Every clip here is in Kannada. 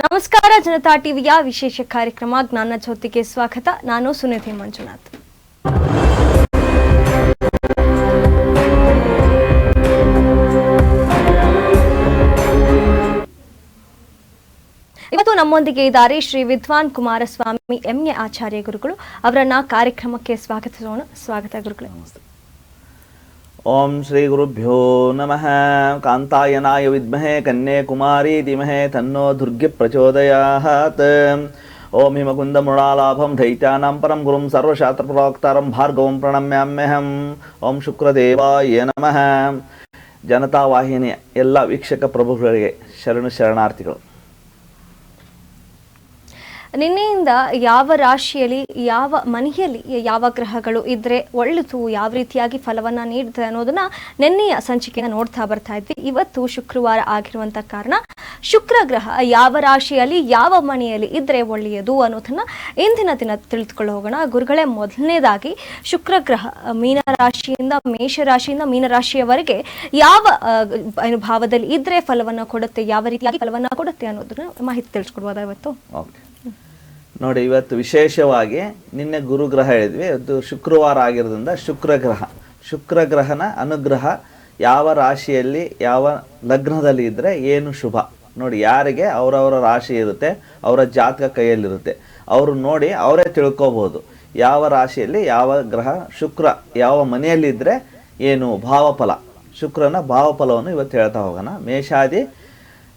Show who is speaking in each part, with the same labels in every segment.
Speaker 1: ನಮಸ್ಕಾರ. ಜನತಾ ಟಿವಿಯ ವಿಶೇಷ ಕಾರ್ಯಕ್ರಮ ಜ್ಞಾನ ಜ್ಯೋತಿಗೆ ಸ್ವಾಗತ. ನಾನು ಸುನಿಧಿ ಮಂಜುನಾಥ್. ಇವತ್ತು ನಮ್ಮೊಂದಿಗೆ ಇದ್ದಾರೆ ಶ್ರೀ ವಿದ್ವಾನ್ ಕುಮಾರಸ್ವಾಮಿ ಎಂಎ ಆಚಾರ್ಯ ಗುರುಗಳು. ಅವರನ್ನ ಕಾರ್ಯಕ್ರಮಕ್ಕೆ ಸ್ವಾಗತಿಸೋಣ. ಸ್ವಾಗತ ಗುರುಗಳೇ.
Speaker 2: ಓಂ ಶ್ರೀ ಗುರುಭ್ಯೋ ನಮಃ. ಕಾಂತಾಯನಾಯ ವಿದ್ಮಹೇ ಕನ್ಯೆ ಕುಮಾರಿ ಧೀಮಹಿ ತನ್ನೋ ದುರ್ಗೆ ಪ್ರಚೋದಯಾತ್. ಓಂ ಹಿಮಕುಂದ ಮೃಣಾಲಾಭಂ ದೈತ್ಯಾನಾಂ ಪರಂ ಗುರುಂ ಸರ್ವಶಾಸ್ತ್ರ ಪ್ರವಕ್ತಾರಂ ಭಾರ್ಗವಂ ಪ್ರಣಮ್ಯಾಮ್ಯಹಂ. ಓಂ ಶುಕ್ರದೇವಾಯ ನಮಃ. ಜನತಾ ವಾಹಿನಿಯ ಎಲ್ಲ ವೀಕ್ಷಕ ಪ್ರಭುಗಳಿಗೆ ಶರಣಾರ್ಥಿಗಳು.
Speaker 1: ನಿನ್ನೆಯಿಂದ ಯಾವ ರಾಶಿಯಲ್ಲಿ ಯಾವ ಮನೆಯಲ್ಲಿ ಯಾವ ಗ್ರಹಗಳು ಇದ್ರೆ ಒಳ್ಳೆದು, ಯಾವ ರೀತಿಯಾಗಿ ಫಲವನ್ನ ನೀಡುತ್ತೆ ಅನ್ನೋದನ್ನ ನಿನ್ನೆಯ ಸಂಚಿಕೆಯನ್ನು ನೋಡ್ತಾ ಬರ್ತಾ ಇದ್ವಿ. ಇವತ್ತು ಶುಕ್ರವಾರ ಆಗಿರುವಂತ ಕಾರಣ ಶುಕ್ರ ಗ್ರಹ ಯಾವ ರಾಶಿಯಲ್ಲಿ ಯಾವ ಮನೆಯಲ್ಲಿ ಇದ್ರೆ ಒಳ್ಳೆಯದು ಅನ್ನೋದನ್ನ ಇಂದಿನ ದಿನ ತಿಳಿದುಕೊಳ್ಳ ಹೋಗೋಣ. ಗುರುಗಳೇ, ಮೊದಲನೇದಾಗಿ ಶುಕ್ರ ಗ್ರಹ ಮೀನರಾಶಿಯಿಂದ ಮೇಷರಾಶಿಯಿಂದ ಮೀನರಾಶಿಯವರೆಗೆ ಯಾವ ಭಾವದಲ್ಲಿ ಇದ್ರೆ ಫಲವನ್ನ ಕೊಡುತ್ತೆ, ಯಾವ ರೀತಿಯಾಗಿ ಫಲವನ್ನ ಕೊಡುತ್ತೆ ಅನ್ನೋದನ್ನ ಮಾಹಿತಿ ತಿಳಿಸ್ಕೊಡ್ಬೋದಾ ಇವತ್ತು?
Speaker 2: ನೋಡಿ, ಇವತ್ತು ವಿಶೇಷವಾಗಿ ನಿನ್ನೆ ಗುರುಗ್ರಹ ಹೇಳಿದ್ವಿ. ಅದು ಶುಕ್ರವಾರ ಆಗಿರೋದ್ರಿಂದ ಶುಕ್ರಗ್ರಹನ ಅನುಗ್ರಹ ಯಾವ ರಾಶಿಯಲ್ಲಿ ಯಾವ ಲಗ್ನದಲ್ಲಿ ಇದ್ದರೆ ಏನು ಶುಭ ನೋಡಿ. ಯಾರಿಗೆ ಅವರವರ ರಾಶಿ ಇರುತ್ತೆ, ಅವರ ಜಾತಕ ಕೈಯಲ್ಲಿರುತ್ತೆ, ಅವರು ನೋಡಿ ಅವರೇ ತಿಳ್ಕೊಬೋದು ಯಾವ ರಾಶಿಯಲ್ಲಿ ಯಾವ ಗ್ರಹ ಶುಕ್ರ ಯಾವ ಮನೆಯಲ್ಲಿದ್ದರೆ ಏನು ಭಾವಫಲ. ಶುಕ್ರನ ಭಾವಫಲವನ್ನು ಇವತ್ತು ಹೇಳ್ತಾ ಹೋಗೋಣ. ಮೇಷಾದಿ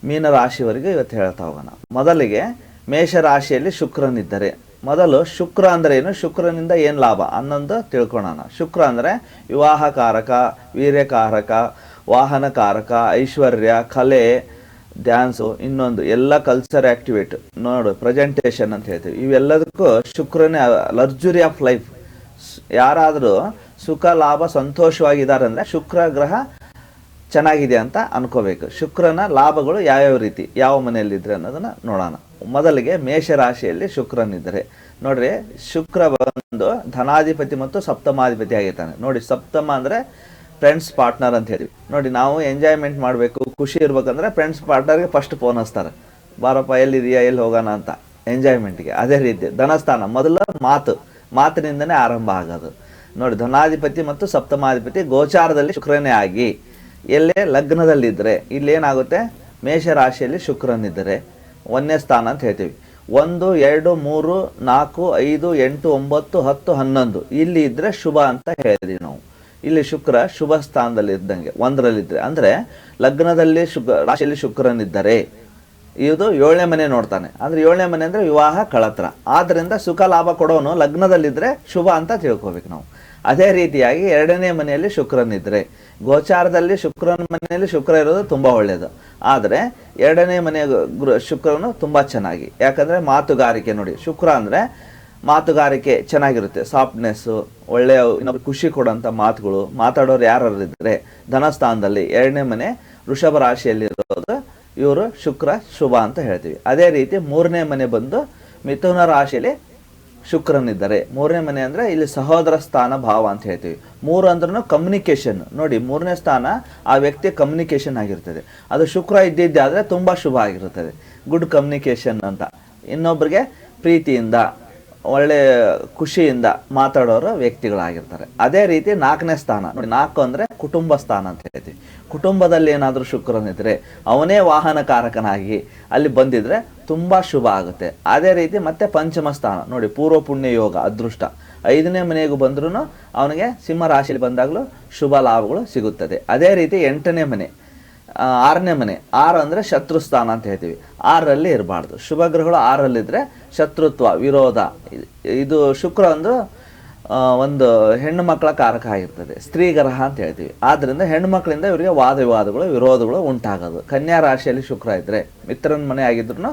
Speaker 2: ಮೀನರಾಶಿವರೆಗೆ ಇವತ್ತು ಹೇಳ್ತಾ ಹೋಗೋಣ. ಮೊದಲಿಗೆ ಮೇಷರಾಶಿಯಲ್ಲಿ ಶುಕ್ರನಿದ್ದರೆ ಮೊದಲು ಶುಕ್ರ ಅಂದರೆ ಏನು, ಶುಕ್ರನಿಂದ ಏನು ಲಾಭ ಅನ್ನೊಂದು ತಿಳ್ಕೊಳ್ಳೋಣ. ಶುಕ್ರ ಅಂದರೆ ವಿವಾಹಕಾರಕ, ವೀರ್ಯಕಾರಕ, ವಾಹನಕಾರಕ, ಐಶ್ವರ್ಯ, ಕಲೆ, ಡ್ಯಾನ್ಸು, ಇನ್ನೊಂದು ಎಲ್ಲ ಕಲ್ಚರ್ ಆ್ಯಕ್ಟಿವಿಟಿ ನೋಡು, ಪ್ರೆಸೆಂಟೇಷನ್ ಅಂತ ಹೇಳ್ತೀವಿ. ಇವೆಲ್ಲದಕ್ಕೂ ಶುಕ್ರನೇ ಲಕ್ಸುರಿ ಆಫ್ ಲೈಫ್. ಯಾರಾದರೂ ಸುಖ ಲಾಭ ಸಂತೋಷವಾಗಿದ್ದಾರೆ ಅಂದರೆ ಶುಕ್ರ ಗ್ರಹ ಚೆನ್ನಾಗಿದೆ ಅಂತ ಅನ್ಕೋಬೇಕು. ಶುಕ್ರನ ಲಾಭಗಳು ಯಾವ್ಯಾವ ರೀತಿ ಯಾವ ಮನೆಯಲ್ಲಿದ್ದರೆ ಅನ್ನೋದನ್ನು ನೋಡೋಣ. ಮೊದಲಿಗೆ ಮೇಷರಾಶಿಯಲ್ಲಿ ಶುಕ್ರನಿದ್ದರೆ ನೋಡ್ರಿ, ಶುಕ್ರ ಬಂದು ಧನಾಧಿಪತಿ ಮತ್ತು ಸಪ್ತಮಾಧಿಪತಿ ಆಗಿರ್ತಾನೆ. ನೋಡಿ, ಸಪ್ತಮ ಅಂದರೆ ಫ್ರೆಂಡ್ಸ್ ಪಾರ್ಟ್ನರ್ ಅಂತ ಹೇಳ್ತೀವಿ. ನೋಡಿ, ನಾವು ಎಂಜಾಯ್ಮೆಂಟ್ ಮಾಡಬೇಕು, ಖುಷಿ ಇರ್ಬೇಕಂದ್ರೆ ಫ್ರೆಂಡ್ಸ್ ಪಾರ್ಟ್ನರ್ಗೆ ಫಸ್ಟ್ ಫೋನ್ ಹಚ್ತಾರೆ, ಬಾರಪ್ಪ ಎಲ್ಲಿದೆಯಾ, ಎಲ್ಲಿ ಹೋಗೋಣ ಅಂತ ಎಂಜಾಯ್ಮೆಂಟ್ಗೆ. ಅದೇ ರೀತಿ ಧನಸ್ಥಾನ ಮೊದಲ ಮಾತಿನಿಂದನೇ ಆರಂಭ ಆಗೋದು. ನೋಡಿ, ಧನಾಧಿಪತಿ ಮತ್ತು ಸಪ್ತಮಾಧಿಪತಿ ಗೋಚಾರದಲ್ಲಿ ಶುಕ್ರನೇ ಆಗಿ ಎಲ್ಲೇ ಲಗ್ನದಲ್ಲಿದ್ದರೆ ಇಲ್ಲೇನಾಗುತ್ತೆ, ಮೇಷರಾಶಿಯಲ್ಲಿ ಶುಕ್ರನಿದ್ದರೆ ಒಂದನೇ ಸ್ಥಾನ ಅಂತ ಹೇಳ್ತೀವಿ. 1, 2, 3, 4, 5, 8, 9, 10, 11 ಇಲ್ಲಿ ಇದ್ದರೆ ಶುಭ ಅಂತ ಹೇಳಿದ್ವಿ ನಾವು. ಇಲ್ಲಿ ಶುಕ್ರ ಶುಭ ಸ್ಥಾನದಲ್ಲಿ ಇದ್ದಂಗೆ 1ರಲ್ಲಿದ್ದರೆ, ಅಂದರೆ ಲಗ್ನದಲ್ಲಿ ರಾಶಿಯಲ್ಲಿ ಶುಕ್ರನಿದ್ದರೆ ಇದು 7ನೇ ಮನೆ ನೋಡ್ತಾನೆ. ಅಂದರೆ 7ನೇ ಮನೆ ಅಂದರೆ ವಿವಾಹ ಕಳತ್ರ. ಆದ್ದರಿಂದ ಸುಖ ಲಾಭ ಕೊಡೋನು ಲಗ್ನದಲ್ಲಿದ್ದರೆ ಶುಭ ಅಂತ ತಿಳ್ಕೊಬೇಕು ನಾವು. ಅದೇ ರೀತಿಯಾಗಿ 2ನೇ ಮನೆಯಲ್ಲಿ ಶುಕ್ರನಿದ್ದರೆ, ಗೋಚಾರದಲ್ಲಿ ಶುಕ್ರನ ಮನೆಯಲ್ಲಿ ಶುಕ್ರ ಇರೋದು ತುಂಬ ಒಳ್ಳೆಯದು. ಆದರೆ 2ನೇ ಮನೆಯ ಶುಕ್ರನು ತುಂಬ ಚೆನ್ನಾಗಿ, ಯಾಕಂದರೆ ಮಾತುಗಾರಿಕೆ. ನೋಡಿ, ಶುಕ್ರ ಅಂದರೆ ಮಾತುಗಾರಿಕೆ ಚೆನ್ನಾಗಿರುತ್ತೆ, ಸಾಫ್ಟ್ನೆಸ್ಸು, ಒಳ್ಳೆಯ ಇನ್ನೊಬ್ರು ಖುಷಿ ಕೊಡೋಂಥ ಮಾತುಗಳು ಮಾತಾಡೋರು ಯಾರಿದ್ದರೆ ಧನಸ್ಥಾನದಲ್ಲಿ 2ನೇ ಮನೆ ವೃಷಭ ರಾಶಿಯಲ್ಲಿರೋದು ಇವರು ಶುಕ್ರ ಶುಭ ಅಂತ ಹೇಳ್ತೀವಿ. ಅದೇ ರೀತಿ 3ನೇ ಮನೆ ಬಂದು ಮಿಥುನ ರಾಶಿಯಲ್ಲಿ ಶುಕ್ರನಿದ್ದರೆ, 3ನೇ ಮನೆ ಅಂದರೆ ಇಲ್ಲಿ ಸಹೋದರ ಸ್ಥಾನ ಭಾವ ಅಂತ ಹೇಳ್ತೀವಿ. 3 ಅಂದ್ರೂ ಕಮ್ಯುನಿಕೇಷನ್. ನೋಡಿ, 3ನೇ ಸ್ಥಾನ ಆ ವ್ಯಕ್ತಿಯ ಕಮ್ಯುನಿಕೇಷನ್ ಆಗಿರ್ತದೆ. ಅದು ಶುಕ್ರ ಇದ್ದಿದ್ದಾದರೆ ತುಂಬ ಶುಭ ಆಗಿರುತ್ತದೆ, ಗುಡ್ ಕಮ್ಯುನಿಕೇಷನ್ ಅಂತ. ಇನ್ನೊಬ್ಬರಿಗೆ ಪ್ರೀತಿಯಿಂದ ಒಳ್ಳೆ ಖುಷಿಯಿಂದ ಮಾತಾಡೋರು ವ್ಯಕ್ತಿಗಳಾಗಿರ್ತಾರೆ. ಅದೇ ರೀತಿ 4ನೇ ಸ್ಥಾನ ನೋಡಿ, 4 ಅಂದರೆ ಕುಟುಂಬ ಸ್ಥಾನ ಅಂತ ಹೇಳ್ತೀವಿ. ಕುಟುಂಬದಲ್ಲಿ ಏನಾದರೂ ಶುಕ್ರನಿದ್ರೆ ಅವನೇ ವಾಹನಕಾರಕನಾಗಿ ಅಲ್ಲಿ ಬಂದಿದ್ರೆ ತುಂಬ ಶುಭ ಆಗುತ್ತೆ. ಅದೇ ರೀತಿ ಮತ್ತೆ ಪಂಚಮ ಸ್ಥಾನ ನೋಡಿ, ಪೂರ್ವ ಪುಣ್ಯ ಯೋಗ, ಅದೃಷ್ಟ 5ನೇ ಮನೆಗೂ ಬಂದ್ರೂ ಅವನಿಗೆ ಸಿಂಹ ರಾಶಿಯಲ್ಲಿ ಬಂದಾಗಲೂ ಶುಭ ಲಾಭಗಳು ಸಿಗುತ್ತದೆ. ಅದೇ ರೀತಿ 8ನೇ ಮನೆ, 6ನೇ ಮನೆ, 6 ಅಂದರೆ ಶತ್ರು ಸ್ಥಾನ ಅಂತ ಹೇಳ್ತೀವಿ. 6ರಲ್ಲಿ ಇರಬಾರ್ದು. ಶುಭ ಗ್ರಹಗಳು 6ರಲ್ಲಿದ್ದರೆ ಶತ್ರುತ್ವ, ವಿರೋಧ. ಇದು ಶುಕ್ರ ಒಂದು ಹೆಣ್ಣು ಮಕ್ಕಳ ಕಾರಕ ಆಗಿರ್ತದೆ, ಸ್ತ್ರೀ ಗ್ರಹ ಅಂತ ಹೇಳ್ತೀವಿ. ಆದ್ದರಿಂದ ಹೆಣ್ಣು ಮಕ್ಕಳಿಂದ ಇವರಿಗೆ ವಾದ ವಿವಾದಗಳು ವಿರೋಧಗಳು ಉಂಟಾಗೋದು. ಕನ್ಯಾ ರಾಶಿಯಲ್ಲಿ ಶುಕ್ರ ಇದ್ದರೆ ಮಿತ್ರನ ಮನೆ ಆಗಿದ್ರೂ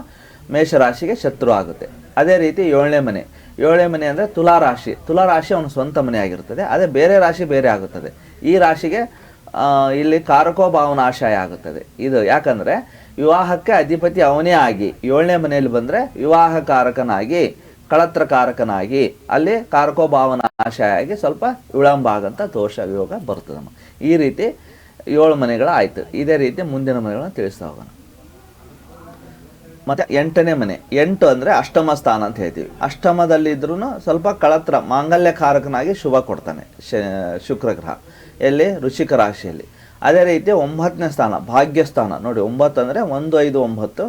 Speaker 2: ಮೇಷರಾಶಿಗೆ ಶತ್ರು ಆಗುತ್ತೆ. ಅದೇ ರೀತಿ 7ನೇ ಮನೆ, 7ನೇ ಮನೆ ಅಂದರೆ ತುಲಾರಾಶಿ. ತುಲಾರಾಶಿ ಅವನ ಸ್ವಂತ ಮನೆ ಆಗಿರ್ತದೆ. ಅದೇ ಬೇರೆ ರಾಶಿ ಬೇರೆ ಆಗುತ್ತದೆ. ಈ ರಾಶಿಗೆ ಇಲ್ಲಿ ಕಾರಕೋ ಭಾವನಾಶಯ ಆಗುತ್ತದೆ. ಇದು ಯಾಕಂದರೆ ವಿವಾಹಕ್ಕೆ ಅಧಿಪತಿ ಅವನೇ ಆಗಿ 7ನೇ ಮನೆಯಲ್ಲಿ ಬಂದರೆ ವಿವಾಹಕಾರಕನಾಗಿ ಕಳತ್ರಕಾರಕನಾಗಿ ಅಲ್ಲಿ ಕಾರಕೋಭಾವನ ಆಶಯ ಆಗಿ ಸ್ವಲ್ಪ ವಿಳಂಬ ಆಗಂತ ದೋಷ ಯೋಗ ಬರ್ತದೆ. ಈ ರೀತಿ 7 ಮನೆಗಳು ಆಯಿತು. ಇದೇ ರೀತಿ ಮುಂದಿನ ಮನೆಗಳನ್ನು ತಿಳಿಸ್ತಾ ಹೋಗೋಣ. ಮತ್ತು 8ನೇ ಮನೆ. 8 ಅಂದರೆ ಅಷ್ಟಮ ಸ್ಥಾನ ಅಂತ ಹೇಳ್ತೀವಿ. ಅಷ್ಟಮದಲ್ಲಿದ್ರೂ ಸ್ವಲ್ಪ ಕಳತ್ರ ಮಾಂಗಲ್ಯಕಾರಕನಾಗಿ ಶುಭ ಕೊಡ್ತಾನೆ ಶುಕ್ರ ಗ್ರಹ, ಎಲ್ಲಿ ವೃಶ್ಚಿಕ ರಾಶಿಯಲ್ಲಿ. ಅದೇ ರೀತಿ 9ನೇ ಸ್ಥಾನ ಭಾಗ್ಯಸ್ಥಾನ. ನೋಡಿ 9 ಅಂದರೆ 1, 5, 9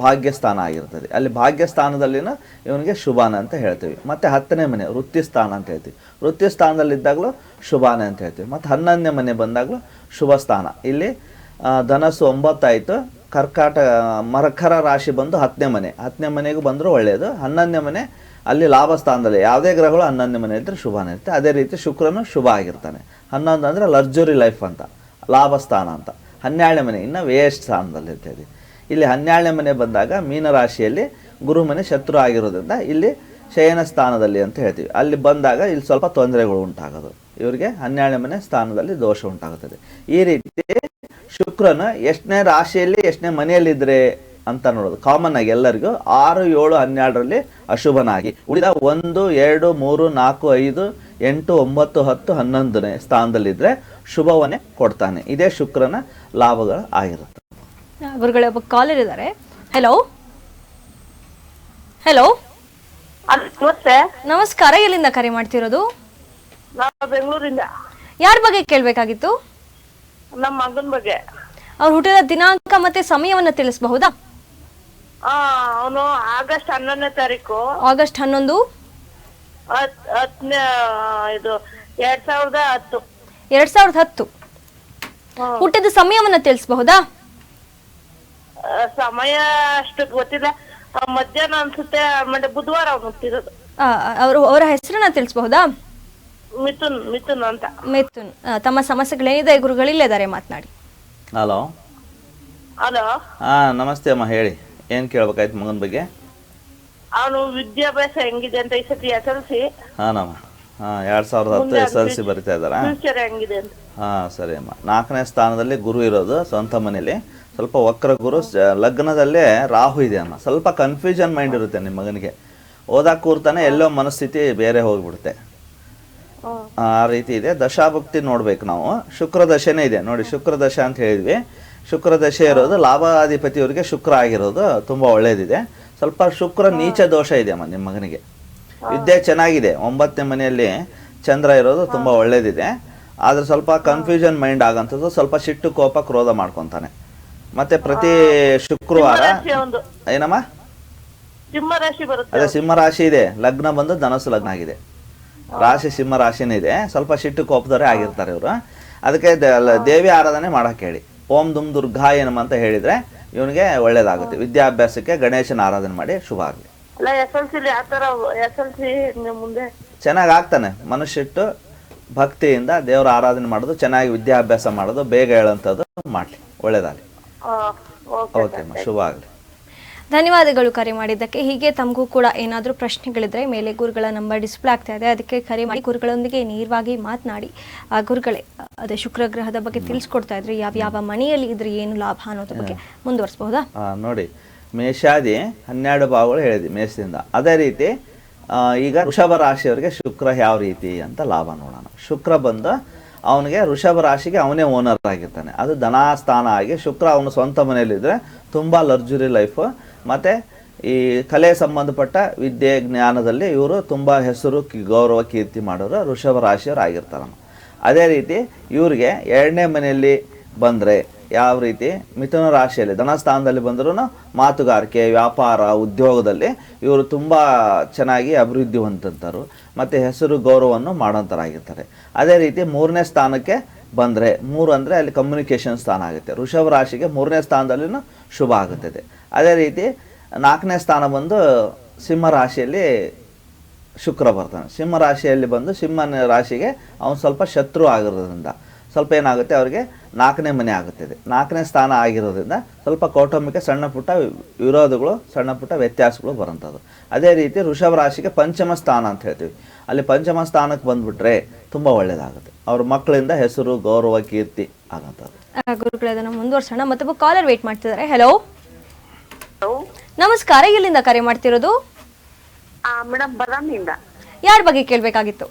Speaker 2: ಭಾಗ್ಯಸ್ಥಾನ ಆಗಿರ್ತದೆ. ಅಲ್ಲಿ ಭಾಗ್ಯಸ್ಥಾನದಲ್ಲಿನ ಇವನಿಗೆ ಶುಭಾನ ಅಂತ ಹೇಳ್ತೀವಿ. ಮತ್ತು 10ನೇ ಮನೆ ವೃತ್ತಿ ಸ್ಥಾನ ಅಂತ ಹೇಳ್ತೀವಿ. ವೃತ್ತಿ ಸ್ಥಾನದಲ್ಲಿದ್ದಾಗಲೂ ಶುಭಾನೆ ಅಂತ ಹೇಳ್ತೀವಿ. ಮತ್ತು 11ನೇ ಮನೆ ಬಂದಾಗಲೂ ಶುಭ ಸ್ಥಾನ. ಇಲ್ಲಿ ಧನಸ್ಸು 9 ಆಯಿತು, ಮಕರ ರಾಶಿ ಬಂದು 10ನೇ ಮನೆ. 10ನೇ ಮನೆಗೂ ಬಂದರೂ ಒಳ್ಳೆಯದು. 11ನೇ ಮನೆ ಅಲ್ಲಿ ಲಾಭ ಸ್ಥಾನದಲ್ಲಿ ಯಾವುದೇ ಗ್ರಹಗಳು 11ನೇ ಮನೆ ಇದ್ದರೆ ಶುಭಾನೆ ಇರುತ್ತೆ. ಅದೇ ರೀತಿ ಶುಕ್ರನು ಶುಭ ಆಗಿರ್ತಾನೆ. 11 ಅಂದರೆ ಲಕ್ಸುರಿ ಲೈಫ್ ಅಂತ, ಲಾಭ ಸ್ಥಾನ ಅಂತ. 12ನೇ ಮನೆ ಇನ್ನು ವೇಸ್ಟ್ ಸ್ಥಾನದಲ್ಲಿ ಇರ್ತದೆ. ಇಲ್ಲಿ 12ನೇ ಮನೆ ಬಂದಾಗ ಮೀನರಾಶಿಯಲ್ಲಿ ಗುರು ಮನೆ ಶತ್ರು ಆಗಿರೋದ್ರಿಂದ ಇಲ್ಲಿ ಶಯನ ಸ್ಥಾನದಲ್ಲಿ ಅಂತ ಹೇಳ್ತೀವಿ. ಅಲ್ಲಿ ಬಂದಾಗ ಇಲ್ಲಿ ಸ್ವಲ್ಪ ತೊಂದರೆಗಳು ಉಂಟಾಗೋದು. ಇವರಿಗೆ 12ನೇ ಮನೆ ಸ್ಥಾನದಲ್ಲಿ ದೋಷ ಉಂಟಾಗುತ್ತದೆ. ಈ ರೀತಿ ಶುಕ್ರನು ಎಷ್ಟನೇ ರಾಶಿಯಲ್ಲಿ ಎಷ್ಟನೇ ಮನೆಯಲ್ಲಿದ್ದರೆ ಅಂತ ನೋಡೋದು ಕಾಮನ್ ಆಗಿ ಎಲ್ಲರಿಗೂ 6, 7, 12ರಲ್ಲಿ ಅಶುಭನಾಗಿ, ಉಳಿದ 1, 2, 3, 4, 5, 8, 9, 10, 11ನೇ ಸ್ಥಾನದಲ್ಲಿದ್ದರೆ ಶುಭವನ್ನೇ ಕೊಡ್ತಾನೆ. ಇದೇ ಶುಕ್ರನ ಲಾಭಗಳು ಆಗಿರುತ್ತೆ.
Speaker 1: ಗುರುಗಳ ಒಬ್ಬ ಕಾಲರ್ ಇದ್ದಾರೆ. ಹಲೋ ಹಲೋ
Speaker 3: ನಮಸ್ತೆ.
Speaker 1: ನಮಸ್ಕಾರ. ಎಲ್ಲಿಂದ ಕರೆ ಮಾಡ್ತಿರೋದು?
Speaker 3: ನಾವು ಬೆಂಗಳೂರಿಂದ.
Speaker 1: ಯಾರ ಬಗ್ಗೆ ಕೇಳಬೇಕಾಗಿತ್ತು?
Speaker 3: ನಮ್ಮ ಮಗನ ಬಗ್ಗೆ.
Speaker 1: ಅವ್ರು ಹುಟ್ಟಿದ ದಿನಾಂಕ ಮತ್ತೆ ಸಮಯವನ್ನ ತಿಳಿಸಬಹುದಾ?
Speaker 3: ಅವನು ಆಗಸ್ಟ್ 11ನೇ ತಾರೀಕು.
Speaker 1: ಆಗಸ್ಟ್ 11
Speaker 3: ಇದು 2010.
Speaker 1: 2010. ಹುಟ್ಟಿದ ಸಮಯವನ್ನ ತಿಳಿಸಬಹುದಾ?
Speaker 3: ಸಮಯ ಅಷ್ಟು ಗೊತ್ತಿಲ್ಲ, ಮಧ್ಯಾಹ್ನ ಅನ್ಸುತ್ತೆ. ಆಮೇಲೆ ಬುಧವಾರ ಅವ್ನು ಹುಟ್ಟಿರೋದು.
Speaker 1: ಅವರ ಹೆಸರನ್ನ ತಿಳಿಸಬಹುದಾ?
Speaker 3: ಮಿಥುನ್ ಅಂತ.
Speaker 1: ಮಿಥುನ್. ತಮ್ಮ ಸಮಸ್ಯೆಗಳೇನಿದೆ ಗುರುಗಳಿಲ್ಲೇ ಇದ್ದಾರೆ, ಮಾತನಾಡಿ.
Speaker 2: Hello
Speaker 3: hello.
Speaker 2: ನಮಸ್ತೆ ಅಮ್ಮ, ಹೇಳಿ ಏನು ಕೇಳ್ಬೇಕಾಯ್ತು ಮಗನ ಬಗ್ಗೆ?
Speaker 3: ಅವನು ವಿದ್ಯಾಭ್ಯಾಸ ಹೆಂಗಿದೆ ಅಂತ ಈ ಸತಿ SLC.
Speaker 2: ಹಾನಮ್ಮ. 2010 SLC ಬರಿತಾ ಇದ್ದಾರಾ?
Speaker 3: ಫ್ಯೂಚರ್ ಹೆಂಗಿದೆ ಅಂತ.
Speaker 2: ಸರಿ ಅಮ್ಮ. 4ನೇ ಸ್ಥಾನದಲ್ಲಿ ಗುರು ಇರೋದು ಸ್ವಂತ ಮನೇಲಿ. ಸ್ವಲ್ಪ ವಕ್ರ ಗುರು, ಲಗ್ನದಲ್ಲೇ ರಾಹು ಇದೆ ಅಮ್ಮ. ಸ್ವಲ್ಪ ಕನ್ಫ್ಯೂಷನ್ ಮೈಂಡ್ ಇರುತ್ತೆ ನಿಮ್ಮ ಮಗನಿಗೆ. ಓದಾಕ ಕೂರ್ತಾನೆ ಎಲ್ಲೋ ಮನಸ್ಥಿತಿ ಬೇರೆ ಹೋಗ್ಬಿಡುತ್ತೆ. ಆ ರೀತಿ ಇದೆ. ದಶಾಭಕ್ತಿ ನೋಡ್ಬೇಕು ನಾವು. ಶುಕ್ರ ದಶೆನೇ ಇದೆ ನೋಡಿ. ಶುಕ್ರ ದಶೆ ಅಂತ ಹೇಳಿದ್ವಿ. ಶುಕ್ರ ದಶೆ ಇರೋದು ಲಾಭಾಧಿಪತಿಯವರಿಗೆ ಶುಕ್ರ ಆಗಿರೋದು ತುಂಬ ಒಳ್ಳೇದಿದೆ. ಸ್ವಲ್ಪ ಶುಕ್ರ ನೀಚ ದೋಷ ಇದೆ ಅಮ್ಮ ನಿಮ್ಮ ಮಗನಿಗೆ. ವಿದ್ಯೆ ಚೆನ್ನಾಗಿದೆ. 9ನೇ ಮನೆಯಲ್ಲಿ ಚಂದ್ರ ಇರೋದು ತುಂಬ ಒಳ್ಳೇದಿದೆ. ಆದರೆ ಸ್ವಲ್ಪ ಕನ್ಫ್ಯೂಷನ್ ಮೈಂಡ್ ಆಗಂಥದ್ದು. ಸ್ವಲ್ಪ ಸಿಟ್ಟು, ಕೋಪ, ಕ್ರೋಧ ಮಾಡ್ಕೊತಾನೆ. ಮತ್ತೆ ಪ್ರತಿ ಶುಕ್ರವಾರ ಏನಮ್ಮ
Speaker 3: ಸಿಂಹರಾಶಿ ಬರುತ್ತೆ.
Speaker 2: ಅದೇ ಸಿಂಹರಾಶಿ ಇದೆ. ಲಗ್ನ ಬಂದು ಧನಸ್ಸು ಲಗ್ನ ಆಗಿದೆ. ರಾಶಿ ಸಿಂಹ ರಾಶಿನೇ ಇದೆ. ಸ್ವಲ್ಪ ಸಿಟ್ಟು ಕೋಪದವರೇ ಆಗಿರ್ತಾರೆ ಇವರು. ಅದಕ್ಕೆ ದೇವಿ ಆರಾಧನೆ ಮಾಡಕ್ಕೆ ಹೇಳಿ. ಓಂ ದುಮ್ ದುರ್ಗಾಯನಂ ಅಂತ ಹೇಳಿದ್ರೆ ಇವನಿಗೆ ಒಳ್ಳೇದಾಗುತ್ತೆ. ವಿದ್ಯಾಭ್ಯಾಸಕ್ಕೆ ಗಣೇಶನ ಆರಾಧನೆ ಮಾಡಿ ಶುಭ ಆಗಲಿ.
Speaker 3: ಮುಂದೆ
Speaker 2: ಚೆನ್ನಾಗಿ ಆಗ್ತಾನೆ. ಮನುಷ್ಯಟ್ಟು ಭಕ್ತಿಯಿಂದ ದೇವರ ಆರಾಧನೆ ಮಾಡೋದು, ಚೆನ್ನಾಗಿ ವಿದ್ಯಾಭ್ಯಾಸ ಮಾಡೋದು, ಬೇಗ ಹೇಳೋಂಥದ್ದು ಮಾಡಲಿ. ಒಳ್ಳೇದಾಗಲಿ. ಓಕೆ ಅಮ್ಮ, ಶುಭ ಆಗಲಿ.
Speaker 1: ಧನ್ಯವಾದಗಳು ಕರೆ ಮಾಡಿದ್ದಕ್ಕೆ. ಹೀಗೆ ತಮಗೂ ಕೂಡ ಏನಾದರೂ ಪ್ರಶ್ನೆಗಳಿದ್ರೆ ಮೇಲೆ ಗುರುಗಳ ನಂಬರ್ ಡಿಸ್ಪ್ಲೇ ಆಗ್ತಾ ಇದೆ, ಅದಕ್ಕೆ ಕರೆ ಮಾಡಿ ಗುರುಗಳೊಂದಿಗೆ ನೇರವಾಗಿ ಮಾತನಾಡಿ ಗುರುಗಳೇ ಅದೇ ಶುಕ್ರ ಗ್ರಹದ ಬಗ್ಗೆ ತಿಳಿಸ್ಕೊಡ್ತಾ ಇದ್ರೆ ಯಾವ ಮನೆಯಲ್ಲಿ ಇದ್ರೆ ಏನು ಲಾಭ ಅನ್ನೋದ್ರ ಬಗ್ಗೆ ಮುಂದುವರಿಸಬಹುದಾ?
Speaker 2: ನೋಡಿ, ಮೇಷಾದಿ 12 ಭಾವಗಳು ಹೇಳಿದ್ವಿ ಮೇಷದಿಂದ. ಅದೇ ರೀತಿ ಈಗ ವೃಷಭ ರಾಶಿಯವರಿಗೆ ಶುಕ್ರ ಯಾವ ರೀತಿ ಅಂತ ಲಾಭ ನೋಡೋಣ. ಶುಕ್ರ ಬಂದು ಅವನಿಗೆ ವೃಷಭ ರಾಶಿಗೆ ಅವನೇ ಓನರ್ ಆಗಿರ್ತಾನೆ. ಅದು ಧನಾಸ್ಥಾನ ಆಗಿ ಶುಕ್ರ ಅವನು ಸ್ವಂತ ಮನೆಯಲ್ಲಿದ್ದರೆ ತುಂಬ ಲಕ್ಸುರಿ ಲೈಫು. ಮತ್ತು ಈ ಕಲೆ ಸಂಬಂಧಪಟ್ಟ ವಿದ್ಯೆ ಜ್ಞಾನದಲ್ಲಿ ಇವರು ತುಂಬ ಹೆಸರು, ಗೌರವ, ಕೀರ್ತಿ ಮಾಡೋರು ವೃಷಭ ರಾಶಿಯವರು ಆಗಿರ್ತಾರೆ. ಅದೇ ರೀತಿ ಇವರಿಗೆ 2ನೇ ಮನೆಯಲ್ಲಿ ಬಂದರೆ ಯಾವ ರೀತಿ ಮಿಥುನ ರಾಶಿಯಲ್ಲಿ ಧನಸ್ಥಾನದಲ್ಲಿ ಬಂದರೂ ಮಾತುಗಾರಿಕೆ, ವ್ಯಾಪಾರ, ಉದ್ಯೋಗದಲ್ಲಿ ಇವರು ತುಂಬ ಚೆನ್ನಾಗಿ ಅಭಿವೃದ್ಧಿ ಹೊಂದಂಥರು ಮತ್ತು ಹೆಸರು ಗೌರವವನ್ನು ಮಾಡೋಂಥರಾಗಿರ್ತಾರೆ. ಅದೇ ರೀತಿ 3ನೇ ಸ್ಥಾನಕ್ಕೆ ಬಂದರೆ, 3 ಅಂದರೆ ಅಲ್ಲಿ ಕಮ್ಯುನಿಕೇಷನ್ ಸ್ಥಾನ ಆಗುತ್ತೆ. ವೃಷಭ ರಾಶಿಗೆ 3ನೇ ಸ್ಥಾನದಲ್ಲಿನೂ ಶುಭ ಆಗುತ್ತದೆ. ಅದೇ ರೀತಿ 4ನೇ ಸ್ಥಾನ ಬಂದು ಸಿಂಹ ರಾಶಿಯಲ್ಲಿ ಶುಕ್ರ ಬರ್ತಾನೆ. ಸಿಂಹ ರಾಶಿಯಲ್ಲಿ ಬಂದು ಸಿಂಹ ರಾಶಿಗೆ ಅವನು ಸ್ವಲ್ಪ ಶತ್ರು ಆಗಿರೋದ್ರಿಂದ ಸ್ವಲ್ಪ ಏನಾಗುತ್ತೆ, ಅವರಿಗೆ 4ನೇ ಮನೆ ಆಗುತ್ತದೆ. 4ನೇ ಸ್ಥಾನ ಆಗಿರೋದ್ರಿಂದ ಸ್ವಲ್ಪ ಕೌಟುಂಬಿಕ ಸಣ್ಣ ಪುಟ್ಟ ವಿರೋಧಗಳು, ಸಣ್ಣ ಪುಟ್ಟ ವ್ಯತ್ಯಾಸಗಳು ಬರೋಂಥದ್ದು. ಅದೇ ರೀತಿ ವೃಷಭ ರಾಶಿಗೆ ಪಂಚಮ ಸ್ಥಾನ ಅಂತ ಹೇಳ್ತೀವಿ. ಅಲ್ಲಿ ಪಂಚಮ ಸ್ಥಾನಕ್ಕೆ ಬಂದುಬಿಟ್ರೆ ತುಂಬ ಒಳ್ಳೆಯದಾಗುತ್ತೆ. ಅವ್ರ ಮಕ್ಕಳಿಂದ ಹೆಸರು, ಗೌರವ, ಕೀರ್ತಿ ಆಗೋಂಥದ್ದು.
Speaker 1: ಗುರುಗಳನ್ನ ಮುಂದುವರ್ಸೋಣ. ಮತ್ತೊಬ್ಬ ಕಾಲರ್ ವೇಟ್ ಮಾಡ್ತಿದ್ದಾರೆ. ಹಲೋ ನಮಸ್ಕಾರ. ಎಲ್ಲಿಂದ ಕರೆ ಮಾಡ್ತಿರೋದು?
Speaker 3: ಮೇಡಮ್ ಬದಾಮಿಯಿಂದ.
Speaker 1: ಯಾರ ಬಗ್ಗೆ ಕೇಳಬೇಕಾಗಿತ್ತು?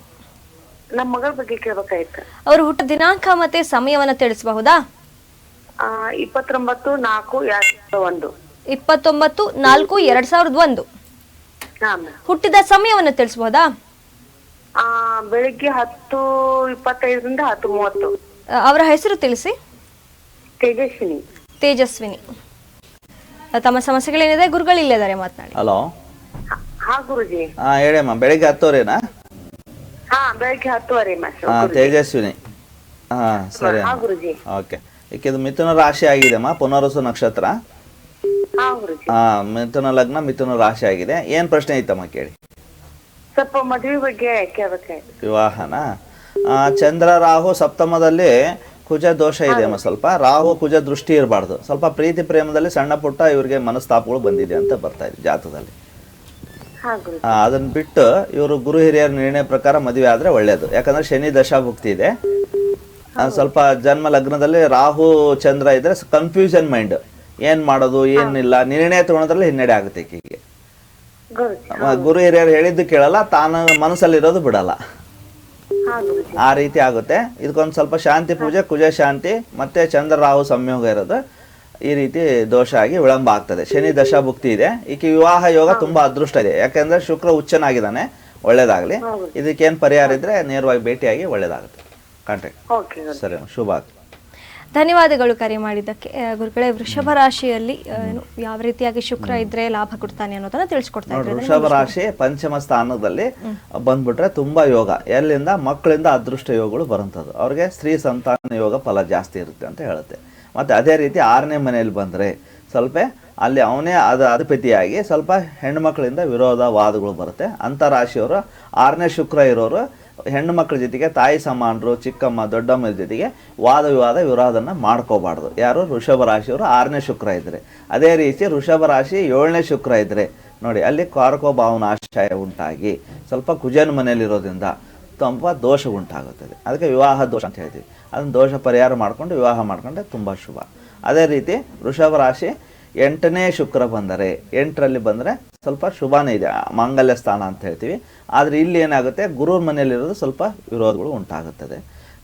Speaker 3: ನಮ್ಮ ಮಗಳ ಬಗ್ಗೆ ಕೇಳಬೇಕಾಯ್ತು.
Speaker 1: ಅವರು ಹುಟ್ಟಿದ ದಿನಾಂಕ ಮತ್ತೆ ಸಮಯವನ್ನ ತಿಳಿಸಬಹುದಾ?
Speaker 3: 29/4/2001.
Speaker 1: 29/4/2001.
Speaker 3: ಹಾ ಮ್ಯಾಮ್.
Speaker 1: ಹುಟ್ಟಿದ ಸಮಯವನ್ನು ತಿಳಿಸಬಹುದಾ?
Speaker 3: ಬೆಳಿಗ್ಗೆ 10:25ರಿಂದ 10:30.
Speaker 1: ಅವರ ಹೆಸರು ತಿಳಿಸಿ.
Speaker 3: ತೇಜಸ್ವಿನಿ.
Speaker 1: ತೇಜಸ್ವಿನಿ. ತಮ್ಮ ಸಮಸ್ಯೆಗಳೇನಿದೆ ಗುರುಗಳು ಇಲ್ಲೇ ಇದ್ದಾರೆ, ಮಾತನಾಡಿ.
Speaker 2: ಹಲೋ.
Speaker 3: ಹಾ ಗುರುಜಿ.
Speaker 2: ಹೇಳಿಯಮ್ಮ, ಬೆಳಿಗ್ಗೆ 10:00
Speaker 3: ಹಾ ಬೆಳಿಗ್ಗೆ 10:30 ಮ್ಯಾಮ್.
Speaker 2: ತೇಜಸ್ವಿನಿ. ಸರಿ.
Speaker 3: ಹಾ ಗುರುಜಿ.
Speaker 2: ಓಕೆ. ಇದು ಮಿಥುನ ರಾಶಿ ಆಗಿದೆ ಅಮ್ಮ, ಪುನರ್ವಸು ನಕ್ಷತ್ರ.
Speaker 3: ಹಾ ಗುರುಜಿ.
Speaker 2: ಮಿಥುನ ಲಗ್ನ, ಮಿಥುನ ರಾಶಿ ಆಗಿದೆ. ಏನ್ ಪ್ರಶ್ನೆ ಐತಮ್ಮ ಕೇಳಿ.
Speaker 3: ಸ್ವಲ್ಪ ಮದುವೆ ಬಗ್ಗೆ ಕೇಳಬೇಕಾಯ್ತು.
Speaker 2: ವಿವಾಹನ. ಚಂದ್ರ ರಾಹು ಸಪ್ತಮದಲ್ಲಿ ಕುಜ ದೋಷ ಇದೆ ಅಮ್ಮ. ಸ್ವಲ್ಪ ರಾಹು ಕುಜ ದೃಷ್ಟಿ ಇರಬಾರ್ದು. ಸ್ವಲ್ಪ ಪ್ರೀತಿ ಪ್ರೇಮದಲ್ಲಿ ಸಣ್ಣ ಪುಟ್ಟ ಇವ್ರಿಗೆ ಮನಸ್ತಾಪಗಳು ಬಂದಿದೆ ಅಂತ ಬರ್ತಾ ಇದೆ ಜಾತಕದಲ್ಲಿ.
Speaker 3: ಹಾ ಗುರುಜಿ.
Speaker 2: ಅದನ್ನ ಬಿಟ್ಟು ಇವರು ಗುರು ಹಿರಿಯರ ನಿರ್ಣಯ ಪ್ರಕಾರ ಮದುವೆ ಆದ್ರೆ ಒಳ್ಳೇದು. ಯಾಕಂದ್ರೆ ಶನಿ ದಶಾಭುಕ್ತಿ ಇದೆ. ಸ್ವಲ್ಪ ಜನ್ಮ ಲಗ್ನದಲ್ಲಿ ರಾಹು ಚಂದ್ರ ಇದ್ರೆ ಕನ್ಫ್ಯೂಷನ್ ಮೈಂಡ್, ಏನ್ ಮಾಡೋದು ಏನಿಲ್ಲ, ನಿರ್ಣಯ ತಗೊಳೋದ್ರಲ್ಲಿ ಹಿನ್ನಡೆ ಆಗುತ್ತೆ ಈಕೆಗೆ. ಗುರು ಹಿರಿಯರು ಹೇಳಿದ್ದು ಕೇಳಲ್ಲ, ತಾನು ಮನಸ್ಸಲ್ಲಿರೋದು ಬಿಡಲ್ಲ. ಆ ರೀತಿ ಆಗುತ್ತೆ. ಇದಕ್ಕೊಂದು ಸ್ವಲ್ಪ ಶಾಂತಿ ಪೂಜೆ, ಕುಜ ಶಾಂತಿ ಮತ್ತೆ ಚಂದ್ರ ರಾಹು ಸಂಯೋಗ ಇರೋದು, ಈ ರೀತಿ ದೋಷ ಆಗಿ ವಿಳಂಬ ಆಗ್ತದೆ. ಶನಿ ದಶಾಭುಕ್ತಿ ಇದೆ. ಈಕೆ ವಿವಾಹ ಯೋಗ ತುಂಬಾ ಅದೃಷ್ಟ ಇದೆ. ಯಾಕಂದ್ರೆ ಶುಕ್ರ ಉಚ್ಚನಾಗಿದ್ದಾನೆ. ಒಳ್ಳೇದಾಗ್ಲಿ. ಇದಕ್ಕೇನು ಪರಿಹಾರ ಇದ್ರೆ ನೇರವಾಗಿ ಭೇಟಿಯಾಗಿ ಒಳ್ಳೇದಾಗುತ್ತೆ. ಕಾಂಟ್ಯಾಕ್ಟ್. ಸರಿ, ಶುಭ.
Speaker 1: ಧನ್ಯವಾದಗಳು ಕರೆ ಮಾಡಿದ್ದಕ್ಕೆ. ಗುರುಗಳೇ, ವೃಷಭ ರಾಶಿಯಲ್ಲಿ ಯಾವ ರೀತಿಯಾಗಿ ಶುಕ್ರ ಇದ್ರೆ ಲಾಭ ಕೊಡ್ತಾನೆ ಅನ್ನೋದನ್ನ ತಿಳಿಸ್ಕೊಡ್ತಾ ಇದ್ದಾರೆ.
Speaker 2: ವೃಷಭ ರಾಶಿ ಪಂಚಮ ಸ್ಥಾನದಲ್ಲಿ ಬಂದ್ಬಿಟ್ರೆ ತುಂಬಾ ಯೋಗ. ಎಲ್ಲಿಂದ? ಮಕ್ಕಳಿಂದ ಅದೃಷ್ಟ ಯೋಗಗಳು ಬರುವಂಥದ್ದು. ಅವ್ರಿಗೆ ಸ್ತ್ರೀ ಸಂತಾನ ಯೋಗ ಫಲ ಜಾಸ್ತಿ ಇರುತ್ತೆ ಅಂತ ಹೇಳುತ್ತೆ. ಮತ್ತೆ ಅದೇ ರೀತಿ 6ನೇ ಮನೆಯಲ್ಲಿ ಬಂದ್ರೆ ಸ್ವಲ್ಪ ಅಲ್ಲಿ ಅವನೇ ಅಧಿಪತಿಯಾಗಿ ಸ್ವಲ್ಪ ಹೆಣ್ಮಕ್ಳಿಂದ ವಿರೋಧ ವಾದಗಳು ಬರುತ್ತೆ. ಅಂಥ ರಾಶಿಯವರು 6ನೇ ಶುಕ್ರ ಇರೋರು ಹೆಣ್ಣು ಮಕ್ಕಳ ಜೊತೆಗೆ ತಾಯಿ ಸಮಾನರು, ಚಿಕ್ಕಮ್ಮ ದೊಡ್ಡಮ್ಮ ಜೊತೆಗೆ ವಾದ ವಿವಾದ ವಿರೋಧನ ಮಾಡ್ಕೋಬಾರ್ದು. ಯಾರು? ವೃಷಭ ರಾಶಿಯವರು 6ನೇ ಶುಕ್ರ ಇದ್ರೆ. ಅದೇ ರೀತಿ ವೃಷಭ ರಾಶಿ 7ನೇ ಶುಕ್ರ ಇದ್ರೆ ನೋಡಿ, ಅಲ್ಲಿ ಕಾರಕೋ ಭಾವನಾಶಯ ಉಂಟಾಗಿ ಸ್ವಲ್ಪ ಕುಜನ ಮನೆಯಲ್ಲಿರೋದ್ರಿಂದ ತುಂಬ ದೋಷ ಉಂಟಾಗುತ್ತದೆ. ಅದಕ್ಕೆ ವಿವಾಹ ದೋಷ ಅಂತ ಹೇಳ್ತೀವಿ. ಅದನ್ನು ದೋಷ ಪರಿಹಾರ ಮಾಡಿಕೊಂಡು ವಿವಾಹ ಮಾಡ್ಕೊಂಡ್ರೆ ತುಂಬ ಶುಭ. ಅದೇ ರೀತಿ ವೃಷಭ ರಾಶಿ 8ನೇ ಶುಕ್ರ ಬಂದರೆ, 8ರಲ್ಲಿ ಬಂದರೆ ಸ್ವಲ್ಪ ಶುಭನೇ ಇದೆ, ಮಾಂಗಲ್ಯ ಸ್ಥಾನ ಅಂತ ಹೇಳ್ತೀವಿ. ಆದರೆ ಇಲ್ಲಿ ಏನಾಗುತ್ತೆ, ಗುರು ಮನೆಯಲ್ಲಿರೋದು ಸ್ವಲ್ಪ ವಿರೋಧಗಳು ಉಂಟಾಗುತ್ತದೆ.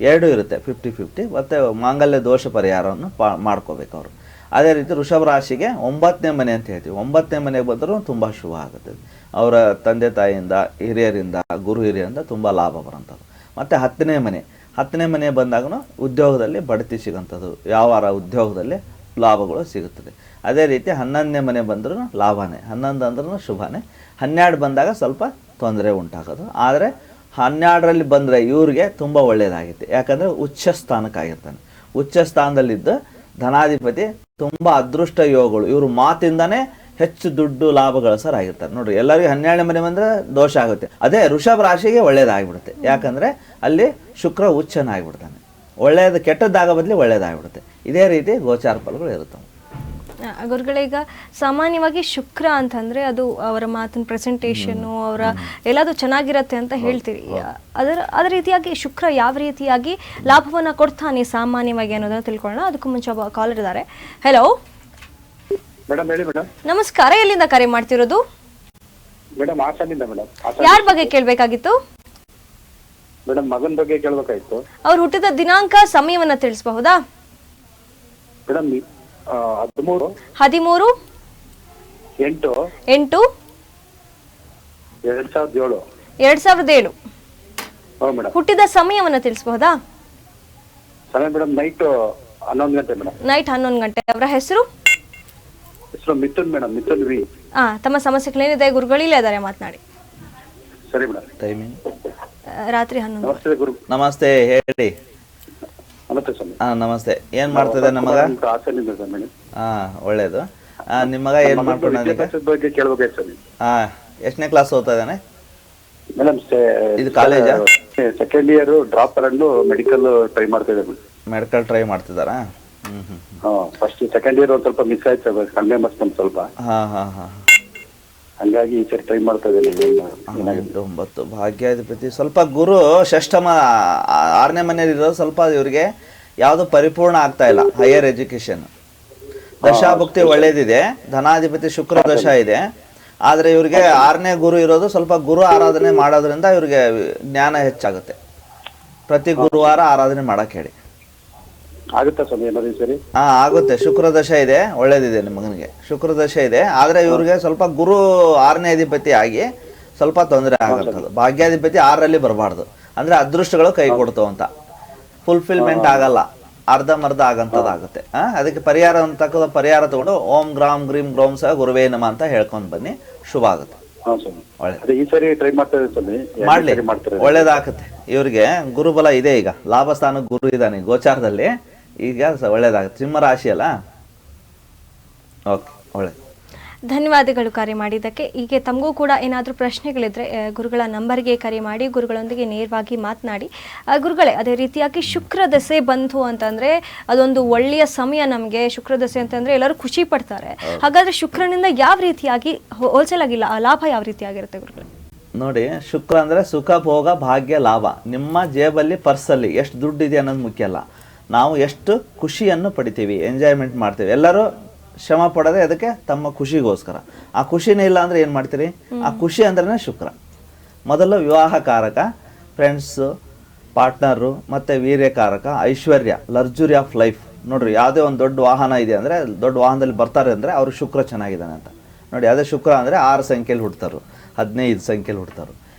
Speaker 2: ಎರಡೂ ಇರುತ್ತೆ, 50-50. ಮತ್ತು ಮಾಂಗಲ್ಯ ದೋಷ ಪರಿಹಾರವನ್ನು ಮಾಡ್ಕೋಬೇಕು ಅವರು. ಅದೇ ರೀತಿ ವೃಷಭ ರಾಶಿಗೆ 9ನೇ ಮನೆ ಅಂತ ಹೇಳ್ತೀವಿ. 9ನೇ ಮನೆಗೆ ಬಂದರೂ ತುಂಬ ಶುಭ ಆಗುತ್ತದೆ. ಅವರ ತಂದೆ ತಾಯಿಯಿಂದ, ಹಿರಿಯರಿಂದ, ಗುರು ಹಿರಿಯರಿಂದ ತುಂಬ ಲಾಭ ಬರೋಂಥದ್ದು. ಮತ್ತು 10ನೇ ಮನೆ ಬಂದಾಗೂ ಉದ್ಯೋಗದಲ್ಲಿ ಬಡ್ತಿ ಸಿಗೋಂಥದ್ದು, ವ್ಯವಹಾರ ಉದ್ಯೋಗದಲ್ಲಿ ಲಾಭಗಳು ಸಿಗುತ್ತದೆ. ಅದೇ ರೀತಿ 11ನೇ ಮನೆ ಬಂದ್ರೂ ಲಾಭನೇ, 11 ಅಂದ್ರೂ ಶುಭನೇ. 12 ಬಂದಾಗ ಸ್ವಲ್ಪ ತೊಂದರೆ ಉಂಟಾಗೋದು. ಆದರೆ 12ರಲ್ಲಿ ಬಂದರೆ ಇವ್ರಿಗೆ ತುಂಬ ಒಳ್ಳೆಯದಾಗಿತ್ತು. ಯಾಕಂದರೆ ಉಚ್ಚ ಸ್ಥಾನಕ್ಕಾಗಿರ್ತಾನೆ. ಉಚ್ಚ ಸ್ಥಾನದಲ್ಲಿದ್ದು ಧನಾಧಿಪತಿ ತುಂಬ ಅದೃಷ್ಟ ಯೋಗಗಳು, ಇವರು ಮಾತಿಂದನೇ ಹೆಚ್ಚು ದುಡ್ಡು ಲಾಭಗಳ ಸರ್ ಆಗಿರ್ತಾರೆ. ನೋಡ್ರಿ, ಎಲ್ಲರಿಗೂ 12ನೇ ಮನೆ ಬಂದರೆ ದೋಷ ಆಗುತ್ತೆ. ಅದೇ ವೃಷಭ ರಾಶಿಗೆ ಒಳ್ಳೇದಾಗಿಬಿಡುತ್ತೆ. ಯಾಕಂದರೆ ಅಲ್ಲಿ ಶುಕ್ರ ಉಚ್ಚನಾಗಿಬಿಡ್ತಾನೆ. ಒಳ್ಳೆಯದು ಕೆಟ್ಟದ್ದಾಗೋ ಬದಲಿ ಒಳ್ಳೇದಾಗಿಬಿಡುತ್ತೆ. ಇದೇ ರೀತಿ ಗೋಚಾರ ಫಲಗಳು ಇರುತ್ತವೆ.
Speaker 1: ಗುರುಗಳೀಗ ಸಾಮಾನ್ಯವಾಗಿ ಶುಕ್ರ ಅಂತಂದ್ರೆ ಅದು ಅವರ ಮಾತಿನ ಪ್ರೆಸೆಂಟೇಷನ್ನು, ಅವರ ಎಲ್ಲದು ಚೆನ್ನಾಗಿರತ್ತೆ ಅಂತ ಹೇಳ್ತೀರಿ. ಅದೇ ರೀತಿಯಾಗಿ ಶುಕ್ರ ಯಾವ ರೀತಿಯಾಗಿ ಲಾಭವನ್ನ ಕೊಡ್ತಾನೆ ಸಾಮಾನ್ಯವಾಗಿ ಅನ್ನೋದನ್ನ ತಿಳ್ಕೊಳ್ಳೋಣ. ಅದಕ್ಕೂ ಮುಂಚೆ ಒಬ್ಬ ಕಾಲರ್ ಇದ್ದಾರೆ. ಹೆಲೋ
Speaker 4: ಮೇಡಮ್, ಹೇಳಿ ಮೇಡಮ್.
Speaker 1: ನಮಸ್ಕಾರ, ಎಲ್ಲಿಂದ ಕರೆ ಮಾಡ್ತಿರೋದು?
Speaker 4: ಮೇಡಮ್, ಹಾಸನಿಂದ ಮೇಡಮ್.
Speaker 1: ಯಾರ ಬಗ್ಗೆ ಕೇಳಬೇಕಾಗಿತ್ತು?
Speaker 4: ಮೇಡಮ್, ಮಗನ ಬಗ್ಗೆ ಕೇಳಬೇಕಾಗಿತ್ತು.
Speaker 1: ಅವ್ರು ಹುಟ್ಟಿದ ದಿನಾಂಕ, ಸಮಯವನ್ನ ತಿಳಿಸಬಹುದಾ?
Speaker 4: ಮೇಡಮ್, 13
Speaker 1: 13
Speaker 4: 8
Speaker 1: 8
Speaker 4: 2007.
Speaker 1: 2007.
Speaker 4: ಹೌದು ಮೇಡಮ್.
Speaker 1: ಹುಟ್ಟಿದ ಸಮಯವನ್ನ ತಿಳಿಸಬಹುದಾ?
Speaker 4: ಸಮಯ ಮೇಡಮ್ ನೈಟ್ 11 ಗಂಟೆ ಮೇಡಮ್.
Speaker 1: ನೈಟ್ 11 ಗಂಟೆ. ಅವರ ಹೆಸರು?
Speaker 4: ಹೆಸರು ಮಿಥುನ್ ಮೇಡಮ್, ಮಿಥುನ್ ವಿ.
Speaker 1: ತಮ್ಮ ಸಮಸ್ಯೆಗಳೇನಿದೆ ಗುರುಗಳಿಲ್ಲ ಇದ್ದಾರೆ, ಮಾತನಾಡಿ.
Speaker 4: ಸರಿ ಮೇಡಮ್.
Speaker 2: ಟೈಮಿಂಗ್
Speaker 1: ರಾತ್ರಿ 11.
Speaker 4: ನಮಸ್ತೆ ಗುರು.
Speaker 2: ನಮಸ್ತೆ, ಹೇಳಿ.
Speaker 4: ನಮಸ್ತೆ ಸ್ವಾಮಿ.
Speaker 2: ನಮಸ್ತೆ. ಏನ್ ಮಾಡ್ತಿದೆ ನಮ್ಮ ಮಗ?
Speaker 4: ಹಾಸನಿಂದ ಸರ್ ಮೇಡಮ್.
Speaker 2: ಒಳ್ಳೇದು. ನಿಮ್ಮ ಮಗ ಏನ್ ಮಾಡ್ಕೊಂಡ
Speaker 4: ಬಗ್ಗೆ ಕೇಳಬೇಕಾಯ್ತು ಸರ್.
Speaker 2: ಎಷ್ಟನೇ ಕ್ಲಾಸ್ ಓದ್ತಾ ಇದ್ದಾನೆ
Speaker 4: ಮೇಡಮ್?
Speaker 2: ಇದು ಕಾಲೇಜಾ?
Speaker 4: ಸೆಕೆಂಡ್ ಇಯರ್ ಡ್ರಾಪ್ ತಗೊಂಡು ಮೆಡಿಕಲ್ ಟ್ರೈ ಮಾಡ್ತಾ ಇದ್ದಾರೆ.
Speaker 2: ಮೆಡಿಕಲ್ ಟ್ರೈ ಮಾಡ್ತಿದ್ದಾರಾ?
Speaker 4: ಫಸ್ಟ್ ಸೆಕೆಂಡ್ ಇಯರ್ ಒಂದ್ ಸ್ವಲ್ಪ ಮಿಸ್ ಆಯ್ತು, ಕಡಿಮೆ ಮಾರ್ಕ್ಸ್ ಬಂತು ಸ್ವಲ್ಪ. ಹಂಗಾಗಿ ಈ ಸರಿ ಟ್ರೈ ಮಾಡ್ತಾ ಇದ್ದೇನೆ.
Speaker 2: 9 ಭಾಗ್ಯಾಧಿಪತಿ ಸ್ವಲ್ಪ ಗುರು ಷಷ್ಠಮ 6ನೇ ಮನೆಯಲ್ಲಿ ಇರೋದು ಸ್ವಲ್ಪ ಇವರಿಗೆ ಯಾವುದು ಪರಿಪೂರ್ಣ ಆಗ್ತಾ ಇಲ್ಲ. ಹೈಯರ್ ಎಜುಕೇಶನ್ ದಶಾಭುಕ್ತಿ ಒಳ್ಳೇದಿದೆ, ಧನಾಧಿಪತಿ ಶುಕ್ರ ದಶ ಇದೆ. ಆದರೆ ಇವ್ರಿಗೆ 6ನೇ ಗುರು ಇರೋದು ಸ್ವಲ್ಪ ಗುರು ಆರಾಧನೆ ಮಾಡೋದ್ರಿಂದ ಇವ್ರಿಗೆ ಜ್ಞಾನ ಹೆಚ್ಚಾಗುತ್ತೆ. ಪ್ರತಿ ಗುರುವಾರ ಆರಾಧನೆ ಮಾಡಕ್ಕೆ ಹೇಳಿ.
Speaker 4: ಆಗುತ್ತಾ ಸ್ವಾಮಿ ಏನಾದ್ರು ಈ ಸರಿ?
Speaker 2: ಆಗುತ್ತೆ. ಶುಕ್ರ ದಶೆ ಇದೆ, ಒಳ್ಳೇದಿದೆ ನಿಮ್ಮ ಮಗನಿಗೆ. ಶುಕ್ರ ದಶೆ ಇದೆ, ಆದ್ರೆ ಇವ್ರಿಗೆ ಸ್ವಲ್ಪ ಗುರು 6ನೇ ಅಧಿಪತಿ ಆಗಿ ಸ್ವಲ್ಪ ತೊಂದರೆ ಆಗಂಥದ್ದು. ಭಾಗ್ಯಾಧಿಪತಿ 6ರಲ್ಲಿ ಬರಬಾರ್ದು, ಅಂದ್ರೆ ಅದೃಷ್ಟಗಳು ಕೈ ಕೊಡ್ತಾವ ಅಂತ. ಫುಲ್ಫಿಲ್ಮೆಂಟ್ ಆಗಲ್ಲ, ಅರ್ಧಂಬರ್ಧ ಆಗಂತದಾಗುತ್ತೆ. ಅದಕ್ಕೆ ಪರಿಹಾರ ಅಂತಕ್ಕಂಥ ಪರಿಹಾರ ತಗೊಂಡು ಓಂ ಗ್ರಾಮ್ ಗ್ರೀಂ ಗ್ರೋಂ ಸಹ ಗುರುವೇ ನಮ ಅಂತ ಹೇಳ್ಕೊಂಡು ಬನ್ನಿ, ಶುಭ ಆಗುತ್ತೆ.
Speaker 4: ಅದೇ ಈ ಸರಿ ಟ್ರೈ ಮಾಡ್ತಾರೆ ಸ್ವಾಮಿ,
Speaker 2: ಮಾಡ್ಲಿ, ಒಳ್ಳೇದಾಗುತ್ತೆ. ಇವ್ರಿಗೆ ಗುರುಬಲ ಇದೆ, ಈಗ ಲಾಭ ಸ್ಥಾನಕ್ಕೆ ಗುರು ಇದ್ದಾನೆ ಗೋಚಾರದಲ್ಲಿ, ಈಗ ಒಳ್ಳೇದಾಗುತ್ತೆ. ಸಿಂಹ ರಾಶಿ ಅಲ್ಲ. ಓಕೆ, ಒಳ್ಳೇದು.
Speaker 1: ಧನ್ಯವಾದಗಳು ಕರೆ ಮಾಡಿದ್ದಕ್ಕೆ. ಹೀಗೆ ತಮಗೂ ಕೂಡ ಏನಾದರೂ ಪ್ರಶ್ನೆಗಳಿದ್ರೆ ಗುರುಗಳ ನಂಬರ್ಗೆ ಕರೆ ಮಾಡಿ ಗುರುಗಳೊಂದಿಗೆ ನೇರವಾಗಿ ಮಾತನಾಡಿ. ಗುರುಗಳೇ, ಅದೇ ರೀತಿಯಾಗಿ ಶುಕ್ರ ದಶೆ ಬಂತು ಅಂತಂದರೆ ಅದೊಂದು ಒಳ್ಳೆಯ ಸಮಯ ನಮಗೆ. ಶುಕ್ರ ದಶೆ ಅಂತಂದರೆ ಎಲ್ಲರೂ ಖುಷಿ ಪಡ್ತಾರೆ. ಹಾಗಾದರೆ ಶುಕ್ರನಿಂದ ಯಾವ ರೀತಿಯಾಗಿ ಹೋಲ್ಸಲಾಗಿಲ್ಲ ಲಾಭ ಯಾವ ರೀತಿಯಾಗಿರುತ್ತೆ ಗುರುಗಳೇ?
Speaker 2: ನೋಡಿ, ಶುಕ್ರ ಅಂದರೆ ಸುಖ, ಭೋಗ, ಭಾಗ್ಯ, ಲಾಭ. ನಿಮ್ಮ ಜೇಬಲ್ಲಿ ಪರ್ಸಲ್ಲಿ ಎಷ್ಟು ದುಡ್ಡಿದೆ ಅನ್ನೋದು ಮುಖ್ಯ ಅಲ್ಲ, ನಾವು ಎಷ್ಟು ಖುಷಿಯನ್ನು ಪಡಿತೀವಿ, ಎಂಜಾಯ್ಮೆಂಟ್ ಮಾಡ್ತೀವಿ. ಎಲ್ಲರೂ ಶ್ರಮ ಪಡೋದೇ ಅದಕ್ಕೆ ತಮ್ಮ ಖುಷಿಗೋಸ್ಕರ. ಆ ಖುಷಿನೇ ಇಲ್ಲ ಅಂದರೆ ಏನು ಮಾಡ್ತೀರಿ? ಆ ಖುಷಿ ಅಂದ್ರೆ ಶುಕ್ರ. ಮೊದಲು ವಿವಾಹಕಾರಕ, ಫ್ರೆಂಡ್ಸು, ಪಾರ್ಟ್ನರು, ಮತ್ತು ವೀರ್ಯಕಾರಕ, ಐಶ್ವರ್ಯ, ಲರ್ಜುರಿ ಆಫ್ ಲೈಫ್. ನೋಡ್ರಿ, ಯಾವುದೇ ಒಂದು ದೊಡ್ಡ ವಾಹನ ಇದೆ ಅಂದರೆ, ದೊಡ್ಡ ವಾಹನದಲ್ಲಿ ಬರ್ತಾರೆ ಅಂದರೆ ಅವರು ಶುಕ್ರ ಚೆನ್ನಾಗಿದ್ದಾನೆ ಅಂತ ನೋಡಿ. ಅದೇ ಶುಕ್ರ ಅಂದರೆ 6 ಸಂಖ್ಯೆಯಲ್ಲಿ ಹುಡ್ತಾರು, 15 ಸಂಖ್ಯೆಯಲ್ಲಿ ಹುಡ್ತಾರು.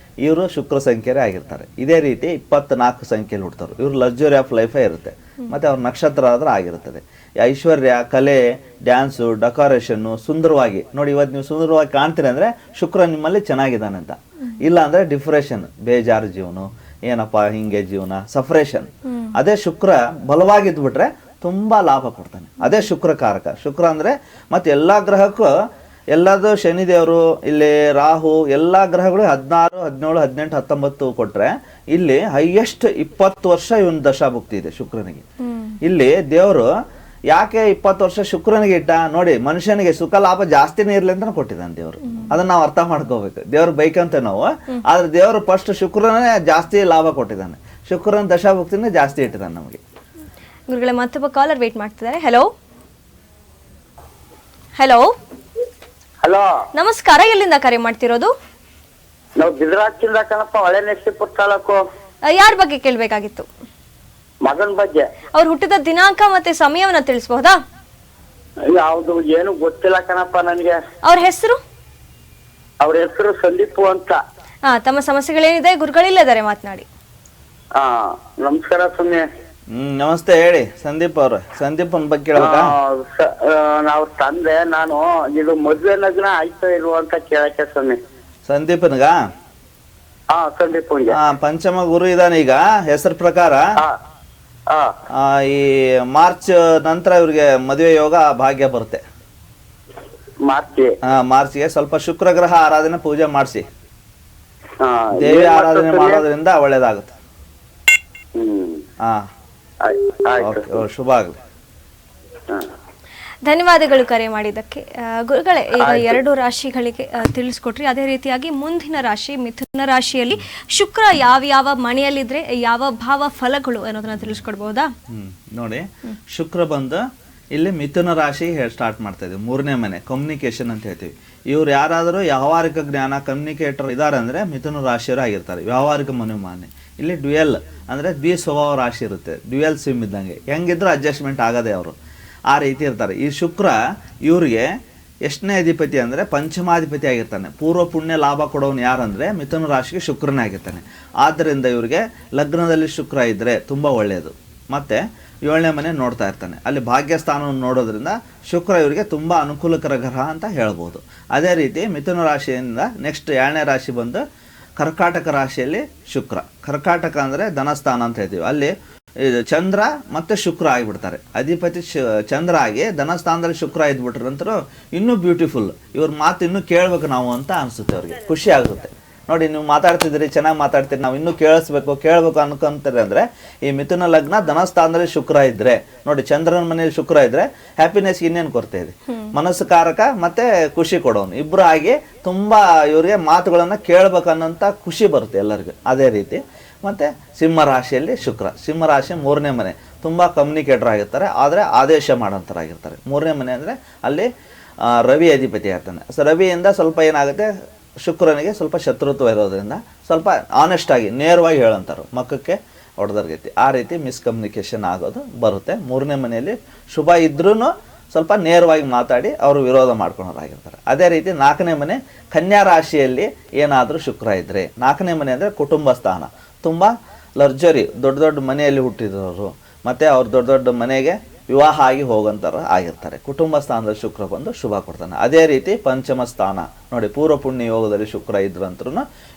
Speaker 2: ಇವರು ಶುಕ್ರ ಸಂಖ್ಯೆರೇ ಆಗಿರ್ತಾರೆ. ಇದೇ ರೀತಿ 24 ಸಂಖ್ಯೆಯಲ್ಲಿ ಹುಡ್ತಾರೆ, ಇವರು ಲಕ್ಸುರಿ ಆಫ್ ಲೈಫೇ ಇರುತ್ತೆ. ಮತ್ತು ಅವ್ರ ನಕ್ಷತ್ರ ಆದ್ರೆ ಆಗಿರುತ್ತದೆ. ಐಶ್ವರ್ಯ, ಕಲೆ, ಡ್ಯಾನ್ಸು, ಡೆಕೋರೇಷನ್ನು, ಸುಂದರವಾಗಿ ನೋಡಿ. ಇವತ್ತು ನೀವು ಸುಂದರವಾಗಿ ಕಾಣ್ತೀರಿ ಅಂದರೆ ಶುಕ್ರ ನಿಮ್ಮಲ್ಲಿ ಚೆನ್ನಾಗಿದ್ದಾನೆ ಅಂತ. ಇಲ್ಲ ಅಂದರೆ ಡಿಪ್ರೆಷನ್, ಬೇಜಾರು ಜೀವನ, ಏನಪ್ಪ ಹಿಂಗೆ ಜೀವನ, ಸಫರೇಷನ್. ಅದೇ ಶುಕ್ರ ಬಲವಾಗಿದ್ಬಿಟ್ರೆ ತುಂಬ ಲಾಭ ಕೊಡ್ತಾನೆ. ಅದೇ ಶುಕ್ರ ಕಾರಕ. ಶುಕ್ರ ಅಂದರೆ ಮತ್ತು ಎಲ್ಲ ಗ್ರಹಕ್ಕೂ ಎಲ್ಲದು ಶನಿದೇವರು, ಇಲ್ಲಿ ರಾಹು, ಎಲ್ಲ ಗ್ರಹಗಳು 16, 17, 18, 19 ಕೊಟ್ರೆ ಇಲ್ಲಿ ಹೈಯೆಸ್ಟ್ 20 ವರ್ಷ ಇವನ್ ದಶಾಭುಕ್ತಿ ಇದೆ ಶುಕ್ರನಿಗೆ. ಇಲ್ಲಿ ದೇವರು ಯಾಕೆ 20 ವರ್ಷ ಶುಕ್ರನಿಗೆ ಇಟ್ಟ ನೋಡಿ? ಮನುಷ್ಯನಿಗೆ ಸುಖ ಲಾಭ ಜಾಸ್ತಿನೇ ಇರ್ಲಿ ಅಂತ ಕೊಟ್ಟಿದ್ದಾನೆ ದೇವರು. ಅದನ್ನ ನಾವು ಅರ್ಥ ಮಾಡ್ಕೋಬೇಕು. ದೇವ್ರ ಬೈಕಂತ ನಾವು, ಆದ್ರೆ ದೇವರು ಫಸ್ಟ್ ಶುಕ್ರನೇ ಜಾಸ್ತಿ ಲಾಭ ಕೊಟ್ಟಿದ್ದಾನೆ. ಶುಕ್ರನ ದಶಾಭುಕ್ತಿನೇ ಜಾಸ್ತಿ ಇಟ್ಟಿದ್ದಾನೆ ನಮಗೆ.
Speaker 1: ಗುರುಗಳೇ, ಮತ್ತೊಬ್ಬ ಕಾಲರ್ ವೇಟ್ ಮಾಡ್ತಿದ್ದಾರೆ. ಹಲೋ ಹಲೋ
Speaker 5: ಹಲೋ,
Speaker 1: ನಮಸ್ಕಾರ. ಎಲ್ಲಿಂದ ಕರೆ ಮಾಡ್ತಿರೋದು?
Speaker 5: ನಾವು ಬಿದ್ರಾಕಿಂದ ಕಣಪ್ಪ, ಹೊಳೆ ನರಸೀಪುರ ತಾಲೂಕು.
Speaker 1: ಯಾರ ಬಗ್ಗೆ ಕೇಳಬೇಕಾಗಿತ್ತು?
Speaker 5: ಮಗನ ಬಗ್ಗೆ.
Speaker 1: ಅವ್ರು ಹುಟ್ಟಿದ ದಿನಾಂಕ ಮತ್ತೆ ಸಮಯವನ್ನ ತಿಳಿಸಬಹುದಾ?
Speaker 5: ಯಾವ್ದು ಏನು ಗೊತ್ತಿಲ್ಲ ಕಣಪ್ಪ ನನಗೆ.
Speaker 1: ಅವ್ರ ಹೆಸರು?
Speaker 5: ಅವ್ರ ಹೆಸರು ಸಂದೀಪು ಅಂತ.
Speaker 1: ತಮ್ಮ ಸಮಸ್ಯೆಗಳೇನಿದೆ ಗುರುಗಳಿಲ್ಲದಾರೆ, ಮಾತನಾಡಿ.
Speaker 5: ನಮಸ್ಕಾರ ಸ್ವಾಮಿ.
Speaker 2: ನಮಸ್ತೆ, ಹೇಳಿ ಸಂದೀಪ್ ಅವ್ರ. ಸಂದೀಪನ್ ಬಗ್ಗೆ ಕೇಳಬೇಕಾ?
Speaker 5: ನಾವು ತಂದೆ, ನಾನು ಇದು ಮದ್ವೆ ಲಗ್ನ ಆಯ್ತೋ ಇಲ್ವೋ ಅಂತ ಕೇಳಕ್ಕೆ ಸ್ವಾಮಿ.
Speaker 2: ಸಂದೀಪನ್ಗ?
Speaker 5: ಸಂದೀಪನ್ಗೆ
Speaker 2: ಪಂಚಮ ಗುರು ಇದಾನೆ ಈಗ. ಹೆಸರು ಪ್ರಕಾರ ಈ ಮಾರ್ಚ್ ನಂತರ ಇವ್ರಿಗೆ ಮದುವೆ ಯೋಗ ಭಾಗ್ಯ ಬರುತ್ತೆ. ಮಾರ್ಚ್ಗೆ ಸ್ವಲ್ಪ ಶುಕ್ರ ಗ್ರಹ ಆರಾಧನೆ ಪೂಜೆ ಮಾಡಿಸಿ, ದೇವಿ ಆರಾಧನೆ ಮಾಡೋದ್ರಿಂದ ಒಳ್ಳೇದಾಗುತ್ತೆ. ಶುಭ ಆಗಲಿ.
Speaker 1: ಧನ್ಯವಾದಗಳು ಕರೆ ಮಾಡಿದ್ದಕ್ಕೆ. ಗುರುಗಳೇ, ಈಗ 2 ರಾಶಿಗಳಿಗೆ ತಿಳಿಸ್ಕೊಟ್ರಿ. ಅದೇ ರೀತಿಯಾಗಿ ಮುಂದಿನ ರಾಶಿ ಮಿಥುನ ರಾಶಿಯಲ್ಲಿ ಶುಕ್ರ ಯಾವ ಮನೆಯಲ್ಲಿದ್ರೆ ಯಾವ ಭಾವ ಫಲಗಳು ಅನ್ನೋದನ್ನ ತಿಳಿಸ್ಕೊಡ್ಬಹುದಾ?
Speaker 2: ನೋಡಿ, ಶುಕ್ರ ಬಂದು ಇಲ್ಲಿ ಮಿಥುನ ರಾಶಿ ಸ್ಟಾರ್ಟ್ ಮಾಡ್ತಾ ಇದ್ದೀವಿ. 3ನೇ ಮನೆ, ಕಮ್ಯುನಿಕೇಶನ್ ಅಂತ ಹೇಳ್ತೀವಿ. ಇವ್ರು ಯಾರಾದರೂ ವ್ಯಾವಹಾರಿಕ ಜ್ಞಾನ, ಕಮ್ಯುನಿಕೇಟರ್ ಇದ್ದಾರೆ ಅಂದರೆ ಮಿಥುನ ರಾಶಿಯವರು ಆಗಿರ್ತಾರೆ. ವ್ಯಾವಹಾರಿಕ ಮನೋಮಾನ್ಯ. ಇಲ್ಲಿ ಡ್ಯುಯಲ್ ಅಂದರೆ ದ್ವಿ ಸ್ವಭಾವ ರಾಶಿ ಇರುತ್ತೆ. ಡ್ಯುಯಲ್ ಸಿಮ್ ಇದ್ದಂಗೆ, ಹೆಂಗಿದ್ರು ಅಡ್ಜಸ್ಟ್ಮೆಂಟ್ ಆಗದೆ ಅವರು ಆ ರೀತಿ ಇರ್ತಾರೆ. ಈ ಶುಕ್ರ ಇವ್ರಿಗೆ ಎಷ್ಟನೇ ಅಧಿಪತಿ ಅಂದರೆ ಪಂಚಮಾಧಿಪತಿ ಆಗಿರ್ತಾನೆ. ಪೂರ್ವ ಪುಣ್ಯ ಲಾಭ ಕೊಡೋನು ಯಾರಂದರೆ ಮಿಥುನ ರಾಶಿಗೆ ಶುಕ್ರನೇ ಆಗಿರ್ತಾನೆ. ಆದ್ದರಿಂದ ಇವರಿಗೆ ಲಗ್ನದಲ್ಲಿ ಶುಕ್ರ ಇದ್ದರೆ ತುಂಬ ಒಳ್ಳೆಯದು. ಮತ್ತು 7ನೇ ಮನೆ ನೋಡ್ತಾ ಇರ್ತಾನೆ, ಅಲ್ಲಿ ಭಾಗ್ಯಸ್ಥಾನವನ್ನು ನೋಡೋದ್ರಿಂದ ಶುಕ್ರ ಇವರಿಗೆ ತುಂಬ ಅನುಕೂಲಕರ ಗ್ರಹ ಅಂತ ಹೇಳ್ಬೋದು. ಅದೇ ರೀತಿ ಮಿಥುನ ರಾಶಿಯಿಂದ ನೆಕ್ಸ್ಟ್ 2ನೇ ರಾಶಿ ಬಂದು ಕರ್ಕಾಟಕ ರಾಶಿಯಲ್ಲಿ ಶುಕ್ರ. ಕರ್ಕಾಟಕ ಅಂದರೆ ಧನಸ್ಥಾನ ಅಂತ ಹೇಳ್ತೀವಿ. ಅಲ್ಲಿ ಚಂದ್ರ ಮತ್ತು ಶುಕ್ರ ಆಗಿಬಿಡ್ತಾರೆ. ಅಧಿಪತಿ ಚಂದ್ರ ಆಗಿ ಧನಸ್ಥಾನದಲ್ಲಿ ಶುಕ್ರ ಇದ್ಬಿಟ್ರೆ ನಂತರ ಇನ್ನೂ ಬ್ಯೂಟಿಫುಲ್. ಇವ್ರ ಮಾತು ಇನ್ನೂ ಕೇಳಬೇಕು ನಾವು ಅಂತ ಅನಿಸುತ್ತೆ, ಅವ್ರಿಗೆ ಖುಷಿ ಆಗುತ್ತೆ. ನೋಡಿ, ನೀವು ಮಾತಾಡ್ತಿದ್ದೀರಿ, ಚೆನ್ನಾಗಿ ಮಾತಾಡ್ತೀರಿ, ನಾವು ಇನ್ನೂ ಕೇಳಬೇಕು ಅನ್ಕೊಂತಾರೆ. ಅಂದರೆ ಈ ಮಿಥುನ ಲಗ್ನ ಧನಸ್ಥಾನದಲ್ಲಿ ಶುಕ್ರ ಇದ್ದರೆ ನೋಡಿ, ಚಂದ್ರನ ಮನೆಯಲ್ಲಿ ಶುಕ್ರ ಇದ್ದರೆ ಹ್ಯಾಪಿನೆಸ್ ಇನ್ನೇನು ಕೊರತೆ ಇದೆ. ಮನಸ್ಸುಕಾರಕ ಮತ್ತು ಖುಷಿ ಕೊಡೋನು ಇಬ್ಬರು ಆಗಿ ತುಂಬ ಇವರಿಗೆ ಮಾತುಗಳನ್ನು ಕೇಳಬೇಕನ್ನೋಂಥ ಖುಷಿ ಬರುತ್ತೆ ಎಲ್ಲರಿಗೂ. ಅದೇ ರೀತಿ ಮತ್ತು ಸಿಂಹ ರಾಶಿಯಲ್ಲಿ ಶುಕ್ರ. ಸಿಂಹ ರಾಶಿ 3ನೇ ಮನೆ, ತುಂಬ ಕಮ್ಯುನಿಕೇಟರ್ ಆಗಿರ್ತಾರೆ, ಆದರೆ ಆದೇಶ ಮಾಡೋಂಥರಾಗಿರ್ತಾರೆ. 3ನೇ ಮನೆ ಅಂದರೆ ಅಲ್ಲಿ ರವಿ ಅಧಿಪತಿ ಆಗ್ತಾನೆ. ಸೊ ರವಿಯಿಂದ ಸ್ವಲ್ಪ ಏನಾಗುತ್ತೆ, ಶುಕ್ರನಿಗೆ ಸ್ವಲ್ಪ ಶತ್ರುತ್ವ ಇರೋದ್ರಿಂದ ಸ್ವಲ್ಪ ಆನೆಸ್ಟ್ ಆಗಿ ನೇರವಾಗಿ ಹೇಳಂತಾರೆ. ಮಕ್ಕಕ್ಕೆ ಹೊಡೆದರ್ಗೈತಿ. ಆ ರೀತಿ ಮಿಸ್ಕಮ್ಯುನಿಕೇಶನ್ ಆಗೋದು ಬರುತ್ತೆ. 3ನೇ ಮನೆಯಲ್ಲಿ ಶುಭ ಇದ್ರೂ ಸ್ವಲ್ಪ ನೇರವಾಗಿ ಮಾತಾಡಿ ಅವರು ವಿರೋಧ ಮಾಡ್ಕೊಳೋರಾಗಿರ್ತಾರೆ. ಅದೇ ರೀತಿ 4ನೇ ಮನೆ ಕನ್ಯಾ ರಾಶಿಯಲ್ಲಿ ಏನಾದರೂ ಶುಕ್ರ ಇದ್ದರೆ, 4ನೇ ಮನೆ ಅಂದರೆ ಕುಟುಂಬ ಸ್ಥಾನ, ತುಂಬ ಲರ್ಜರಿ, ದೊಡ್ಡ ದೊಡ್ಡ ಮನೆಯಲ್ಲಿ ಹುಟ್ಟಿದವರು ಮತ್ತು ಅವ್ರು ದೊಡ್ಡ ದೊಡ್ಡ ಮನೆಗೆ ವಿವಾಹ ಆಗಿ ಹೋಗೋಂಥವ್ರು ಆಗಿರ್ತಾರೆ. ಕುಟುಂಬ ಸ್ಥಾನದಲ್ಲಿ ಶುಕ್ರ ಬಂದು ಶುಭ ಕೊಡ್ತಾನೆ. ಅದೇ ರೀತಿ ಪಂಚಮ ಸ್ಥಾನ ನೋಡಿ, ಪೂರ್ವ ಪುಣ್ಯ ಯೋಗದಲ್ಲಿ ಶುಕ್ರ ಇದ್ರಂತರೂ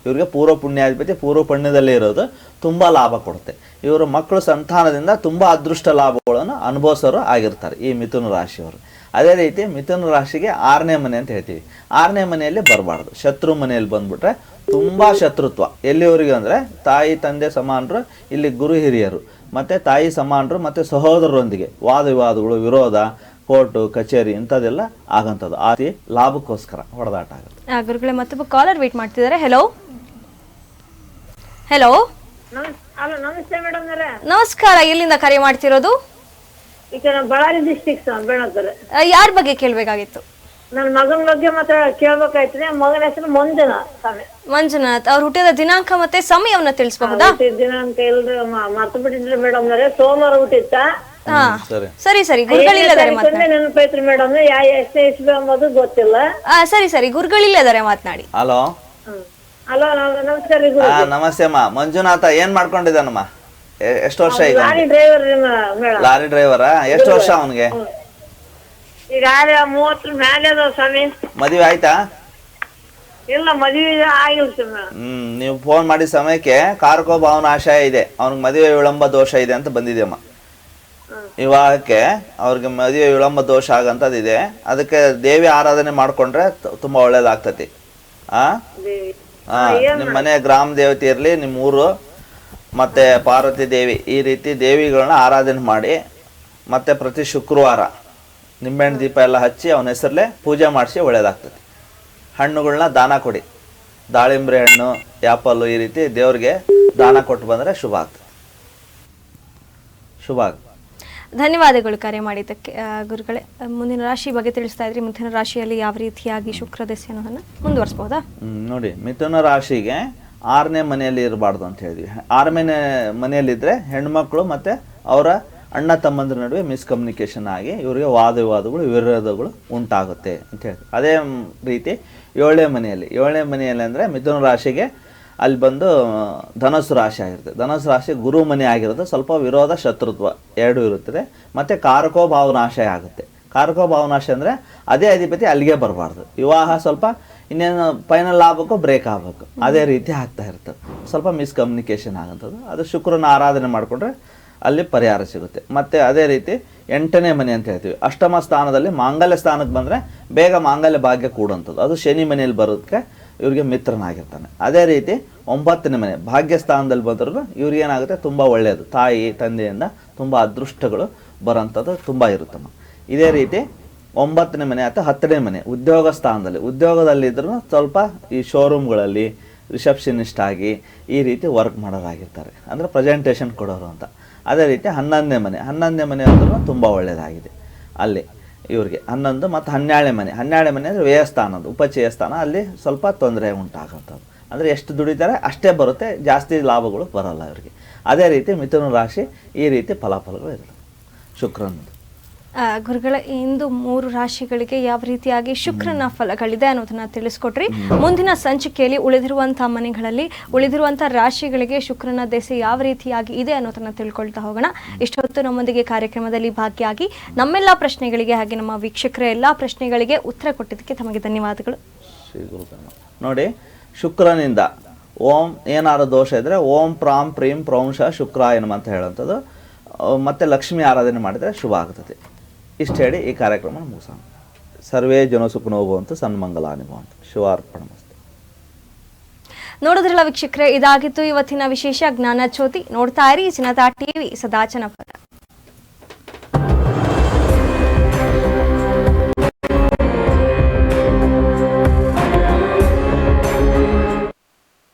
Speaker 2: ಇವ್ರಿಗೆ ಪೂರ್ವ ಪುಣ್ಯಾಧಿಪತಿ ಪೂರ್ವ ಪುಣ್ಯದಲ್ಲೇ ಇರೋದು ತುಂಬ ಲಾಭ ಕೊಡುತ್ತೆ. ಇವರು ಮಕ್ಕಳು ಸಂತಾನದಿಂದ ತುಂಬ ಅದೃಷ್ಟ ಲಾಭಗಳನ್ನು ಅನುಭವಿಸೋರು ಆಗಿರ್ತಾರೆ ಈ ಮಿಥುನ ರಾಶಿಯವರು. ಅದೇ ರೀತಿ ಮಿಥುನ ರಾಶಿಗೆ 6ನೇ ಮನೆ ಅಂತ ಹೇಳ್ತೀವಿ. 6ನೇ ಮನೆಯಲ್ಲಿ ಬರಬಾರ್ದು, ಶತ್ರು ಮನೆಯಲ್ಲಿ ಬಂದ್ಬಿಟ್ರೆ ತುಂಬ ಶತ್ರುತ್ವ. ಎಲ್ಲಿವರೆಗೆ ಅಂದರೆ ತಾಯಿ ತಂದೆ ಸಮಾನರು, ಇಲ್ಲಿ ಗುರು ಹಿರಿಯರು ಮತ್ತು ತಾಯಿ ಸಮಾನರು ಮತ್ತು ಸಹೋದರರೊಂದಿಗೆ ವಾದ ವಿವಾದಗಳು, ವಿರೋಧ, ಕೋರ್ಟು ಕಚೇರಿ ಇಂಥದ್ದೆಲ್ಲ ಆಗಂಥದ್ದು. ಆ ರೀತಿ ಲಾಭಕ್ಕೋಸ್ಕರ ಹೊಡೆದಾಟ ಆಗುತ್ತೆ.
Speaker 1: ಗುರುಗಳೇ, ಮತ್ತೊಬ್ಬ ಕಾಲರ್ ವೇಟ್ ಮಾಡ್ತಿದ್ದಾರೆ. ಹೆಲೋ ಹೆಲೋ,
Speaker 3: ಹಲೋ ನಮಸ್ತೆ ಮೇಡಮ್ ಅವರೇ.
Speaker 1: ನಮಸ್ಕಾರ. ಎಲ್ಲಿಂದ ಕರೆ ಮಾಡ್ತಿರೋದು?
Speaker 3: ಈಗ ನಾವು ಬಳ್ಳಾರಿ ಡಿಸ್ಟ್ರಿಕ್ಟ್ ಬೇಣಕರೆ.
Speaker 1: ಯಾರ ಬಗ್ಗೆ ಕೇಳಬೇಕಾಗಿತ್ತು?
Speaker 3: ನನ್ನ ಮಗನ ಬಗ್ಗೆ ಮಾತ್ರ ಕೇಳ್ಬೇಕಾಯ್ತದೆ. ಮಗನ ಹೆಸರು ಮಂಜುನಾಥ್ ಸ್ವಾಮಿ.
Speaker 1: ಮಂಜುನಾಥ್ ಅವ್ರು ಹುಟ್ಟಿದ ದಿನಾಂಕ ಮತ್ತೆ ಸಮಯವನ್ನ ತಿಳಿಸಬಹುದಾ?
Speaker 3: ದಿನಾಂಕ ಎಲ್ರು ಮರ್ತು ಬಿಟ್ಟಿದ್ರಿ ಮೇಡಮ್ ಅವರೇ. ಸೋಮವಾರ ಹುಟ್ಟಿತ್ತ.
Speaker 1: ಹಾ, ಸರಿ ಸರಿ. ಗುರುಗಳಿಲ್ಲದಾರೆ ಮಾತನಾಡಿ.
Speaker 3: ನೆನಪೈತ್ರಿ ಮೇಡಮ್, ಎಷ್ಟೇ ಇಸ್ವಿ ಅಂಬೋದು ಗೊತ್ತಿಲ್ಲ.
Speaker 1: ಸರಿ ಸರಿ, ಗುರುಗಳಿಲ್ಲದಾರೆ ಮಾತನಾಡಿ.
Speaker 2: ಹಲೋ
Speaker 3: ಹಲೋ, ನಮಸ್ಕಾರ.
Speaker 2: ನಮಸ್ತೆ ಅಮ್ಮ. ಮಂಜುನಾಥ ಏನ್ ಮಾಡ್ಕೊಂಡಿದ್ದಾನಮ್ಮ? ಎಷ್ಟು ವರ್ಷ ಈಗ?
Speaker 3: Lorry driver madam.
Speaker 2: ಲಾರಿ ಡ್ರೈವರಾ? ಎಷ್ಟು ವರ್ಷ ಅವನಿಗೆ?
Speaker 3: ಈಗ 30 ಮೇಲೆ ಅದ ಸ್ವಾಮಿ.
Speaker 2: ಮದುವೆ ಆಯ್ತಾ?
Speaker 3: ಇಲ್ಲ, ಮದುವೆ ಆಗಿಲ್ಲ ಮೇಡಮ್.
Speaker 2: ನೀವು ಫೋನ್ ಮಾಡಿ ಸಮಯಕ್ಕೆ ಕಾರ್ಕೋ ಭಾವನಾಶಯ ಇದೆ, ಅವ್ನಿಗೆ ಮದುವೆ ವಿಳಂಬ ದೋಷ ಇದೆ ಅಂತ ಬಂದಿದೆಯಮ್ಮ. ವಿವಾಹಕ್ಕೆ ಅವ್ರಿಗೆ ಮದುವೆ ವಿಳಂಬ ದೋಷ ಆಗಂತದಿದೆ. ಅದಕ್ಕೆ ದೇವಿ ಆರಾಧನೆ ಮಾಡ್ಕೊಂಡ್ರೆ ತುಂಬಾ ಒಳ್ಳೇದಾಗ್ತತಿ. ನಿಮ್ಮ ಮನೆ ಗ್ರಾಮ ದೇವತೆ ಇರಲಿ, ನಿಮ್ಮ ಊರು ಮತ್ತೆ ಪಾರ್ವತಿ ದೇವಿ, ಈ ರೀತಿ ದೇವಿಗಳನ್ನ ಆರಾಧನೆ ಮಾಡಿ ಮತ್ತೆ ಪ್ರತಿ ಶುಕ್ರವಾರ ನಿಂಬೆಹಣ್ಣು ದೀಪ ಎಲ್ಲ ಹಚ್ಚಿ ಅವನ ಹೆಸರಲ್ಲೇ ಪೂಜೆ ಮಾಡಿಸಿ ಒಳ್ಳೇದಾಗ್ತದೆ. ಹಣ್ಣುಗಳನ್ನ ದಾನ ಕೊಡಿ, ದಾಳಿಂಬೆ ಹಣ್ಣು, ಆ್ಯಪಲ್ಲು, ಈ ರೀತಿ ದೇವ್ರಿಗೆ ದಾನ ಕೊಟ್ಟು ಬಂದರೆ ಶುಭ ಆಗ್ತದೆ. ಶುಭ ಆಗ್ತದೆ.
Speaker 1: ಧನ್ಯವಾದಗಳು ಕರೆ ಮಾಡಿದ್ದಕ್ಕೆ. ಗುರುಗಳೇ, ಮುಂದಿನ ರಾಶಿ ಬಗ್ಗೆ ತಿಳಿಸ್ತಾ ಇದ್ರಿ. ಮಿಥುನ ರಾಶಿಯಲ್ಲಿ ಯಾವ ರೀತಿಯಾಗಿ ಶುಕ್ರ ದಶೆ ಅನ್ನೋದನ್ನ ಮುಂದುವರಿಸಬಹುದಾ?
Speaker 2: ನೋಡಿ, ಮಿಥುನ ರಾಶಿಗೆ 6ನೇ ಮನೆಯಲ್ಲಿ ಇರಬಾರ್ದು ಅಂತ ಹೇಳಿದ್ವಿ. 6ನೇ ಮನೆಯಲ್ಲಿದ್ದರೆ ಹೆಣ್ಮಕ್ಳು ಮತ್ತು ಅವರ ಅಣ್ಣ ತಮ್ಮಂದ್ರ ನಡುವೆ ಮಿಸ್ಕಮ್ಯುನಿಕೇಶನ್ ಆಗಿ ಇವರಿಗೆ ವಾದ ವಿವಾದಗಳು, ವಿರೋಧಗಳು ಉಂಟಾಗುತ್ತೆ ಅಂತ ಹೇಳ್ತೀವಿ. ಅದೇ ರೀತಿ 7ನೇ ಮನೆಯಲ್ಲಿ ಅಂದರೆ ಮಿಥುನ ರಾಶಿಗೆ ಅಲ್ಲಿ ಬಂದು ಧನಸ್ಸು ರಾಶಿ ಆಗಿರುತ್ತೆ. ಧನಸ್ಸು ರಾಶಿ ಗುರು ಮನೆ ಆಗಿರುತ್ತೆ. ಸ್ವಲ್ಪ ವಿರೋಧ, ಶತ್ರುತ್ವ ಎರಡೂ ಇರುತ್ತದೆ. ಮತ್ತು ಕಾರಕೋ ಭಾವನಾಶ ಆಗುತ್ತೆ. ಕಾರಕೋ ಭಾವನಾಶ ಅಂದರೆ ಅದೇ ಅಧಿಪತಿ ಅಲ್ಲಿಗೆ ಬರಬಾರ್ದು. ವಿವಾಹ ಸ್ವಲ್ಪ ಇನ್ನೇನು ಫೈನಲ್ ಲಾಭಕ್ಕೂ ಬ್ರೇಕ್ ಆಗಬೇಕು, ಅದೇ ರೀತಿ ಆಗ್ತಾ ಇರ್ತದೆ. ಸ್ವಲ್ಪ ಮಿಸ್ಕಮ್ಯುನಿಕೇಶನ್ ಆಗುವಂಥದ್ದು. ಅದು ಶುಕ್ರನ ಆರಾಧನೆ ಮಾಡಿಕೊಂಡ್ರೆ ಅಲ್ಲಿ ಪರಿಹಾರ ಸಿಗುತ್ತೆ. ಮತ್ತು ಅದೇ ರೀತಿ 8ನೇ ಮನೆ ಅಂತ ಹೇಳ್ತೀವಿ. ಅಷ್ಟಮ ಸ್ಥಾನದಲ್ಲಿ ಮಾಂಗಲ್ಯ ಸ್ಥಾನಕ್ಕೆ ಬಂದರೆ ಬೇಗ ಮಾಂಗಲ್ಯ ಭಾಗ್ಯ ಕೂಡುವಂಥದ್ದು. ಅದು ಶನಿ ಮನೆಯಲ್ಲಿ ಬರೋದಕ್ಕೆ ಇವ್ರಿಗೆ ಮಿತ್ರನಾಗಿರ್ತಾನೆ. ಅದೇ ರೀತಿ 9ನೇ ಮನೆ ಭಾಗ್ಯ ಸ್ಥಾನದಲ್ಲಿ ಬಂದ್ರೂ ಇವ್ರಿಗೇನಾಗುತ್ತೆ, ತುಂಬ ಒಳ್ಳೆಯದು. ತಾಯಿ ತಂದೆಯಿಂದ ತುಂಬ ಅದೃಷ್ಟಗಳು ಬರೋಂಥದ್ದು ತುಂಬ ಇರುತ್ತಮ್ಮ. ಇದೇ ರೀತಿ 9ನೇ ಮನೆ ಅಥವಾ 10ನೇ ಮನೆ ಉದ್ಯೋಗ ಸ್ಥಾನದಲ್ಲಿ, ಉದ್ಯೋಗದಲ್ಲಿದ್ರೂ ಸ್ವಲ್ಪ ಈ ಶೋರೂಮ್ಗಳಲ್ಲಿ ರಿಸೆಪ್ಷನಿಸ್ಟ್ ಆಗಿ ಈ ರೀತಿ ವರ್ಕ್ ಮಾಡೋರಾಗಿರ್ತಾರೆ, ಅಂದರೆ ಪ್ರೆಸೆಂಟೇಷನ್ ಕೊಡೋರು ಅಂತ. ಅದೇ ರೀತಿ 11ನೇ ಮನೆ ಅಂದ್ರೂ ತುಂಬ ಒಳ್ಳೆಯದಾಗಿದೆ ಅಲ್ಲಿ ಇವ್ರಿಗೆ. 11 ಮತ್ತು 12ನೇ ಮನೆ ಅಂದರೆ ವ್ಯಯಸ್ಥಾನ, ಉಪಚಯ ಸ್ಥಾನ, ಅಲ್ಲಿ ಸ್ವಲ್ಪ ತೊಂದರೆ ಉಂಟಾಗುವಂಥದ್ದು. ಅಂದರೆ ಎಷ್ಟು ದುಡಿತಾರೆ ಅಷ್ಟೇ ಬರುತ್ತೆ, ಜಾಸ್ತಿ ಲಾಭಗಳು ಬರೋಲ್ಲ ಇವರಿಗೆ. ಅದೇ ರೀತಿ ಮಿಥುನ ರಾಶಿ ಈ ರೀತಿ ಫಲಾಫಲಗಳು ಇರುತ್ತೆ ಶುಕ್ರನದು.
Speaker 1: ಗುರುಗಳ, ಇಂದು 3 ರಾಶಿಗಳಿಗೆ ಯಾವ ರೀತಿಯಾಗಿ ಶುಕ್ರನ ಫಲಗಳಿದೆ ಅನ್ನೋದನ್ನ ತಿಳಿಸ್ಕೊಟ್ರಿ. ಮುಂದಿನ ಸಂಚಿಕೆಯಲ್ಲಿ ಉಳಿದಿರುವಂತಹ ಮನೆಗಳಲ್ಲಿ ಉಳಿದಿರುವಂತಹ ರಾಶಿಗಳಿಗೆ ಶುಕ್ರನ ದೆಸೆ ಯಾವ ರೀತಿಯಾಗಿ ಇದೆ ಅನ್ನೋದನ್ನ ತಿಳ್ಕೊಳ್ತಾ ಹೋಗೋಣ. ಇಷ್ಟೊತ್ತು ನಮ್ಮೊಂದಿಗೆ ಕಾರ್ಯಕ್ರಮದಲ್ಲಿ ಭಾಗಿಯಾಗಿ ನಮ್ಮೆಲ್ಲ ಪ್ರಶ್ನೆಗಳಿಗೆ ಹಾಗೆ ನಮ್ಮ ವೀಕ್ಷಕರ ಎಲ್ಲ ಪ್ರಶ್ನೆಗಳಿಗೆ ಉತ್ತರ ಕೊಟ್ಟಿದ್ದಕ್ಕೆ ತಮಗೆ ಧನ್ಯವಾದಗಳು.
Speaker 2: ಶ್ರೀ ಗುರುಗಳು. ನೋಡಿ, ಶುಕ್ರನಿಂದ ಓಂ ಏನಾರು ದೋಷ ಇದ್ದರೆ ಓಂ ಪ್ರಾಂ ಪ್ರೀಂ ಪ್ರೌಂಶ ಶುಕ್ರಾಯನಂ ಅಂತ ಹೇಳುವಂಥದ್ದು, ಮತ್ತು ಲಕ್ಷ್ಮಿ ಆರಾಧನೆ ಮಾಡಿದರೆ ಶುಭ ಆಗ್ತದೆ. ಇಷ್ಟು ಹೇಳಿ ಈ ಕಾರ್ಯಕ್ರಮ ಮುಗಿಸೋಣ. ಸರ್ವೇ ಜನ ಸುಖನೋ ಭವಂತು, ಸನ್ಮಂಗಲಾನಿ ಭವಂತು. ಶಿವಾರ್ಪಣಮಸ್ತು.
Speaker 1: ನೋಡಿದ್ರಲ್ಲ ವೀಕ್ಷಕರೇ, ಇದಾಗಿತ್ತು ಇವತ್ತಿನ ವಿಶೇಷ ಜ್ಞಾನ ಜ್ಯೋತಿ. ನೋಡ್ತಾ ಇರಿ ಜನತಾ ಟಿವಿ, ಸದಾ ಜನಪರ.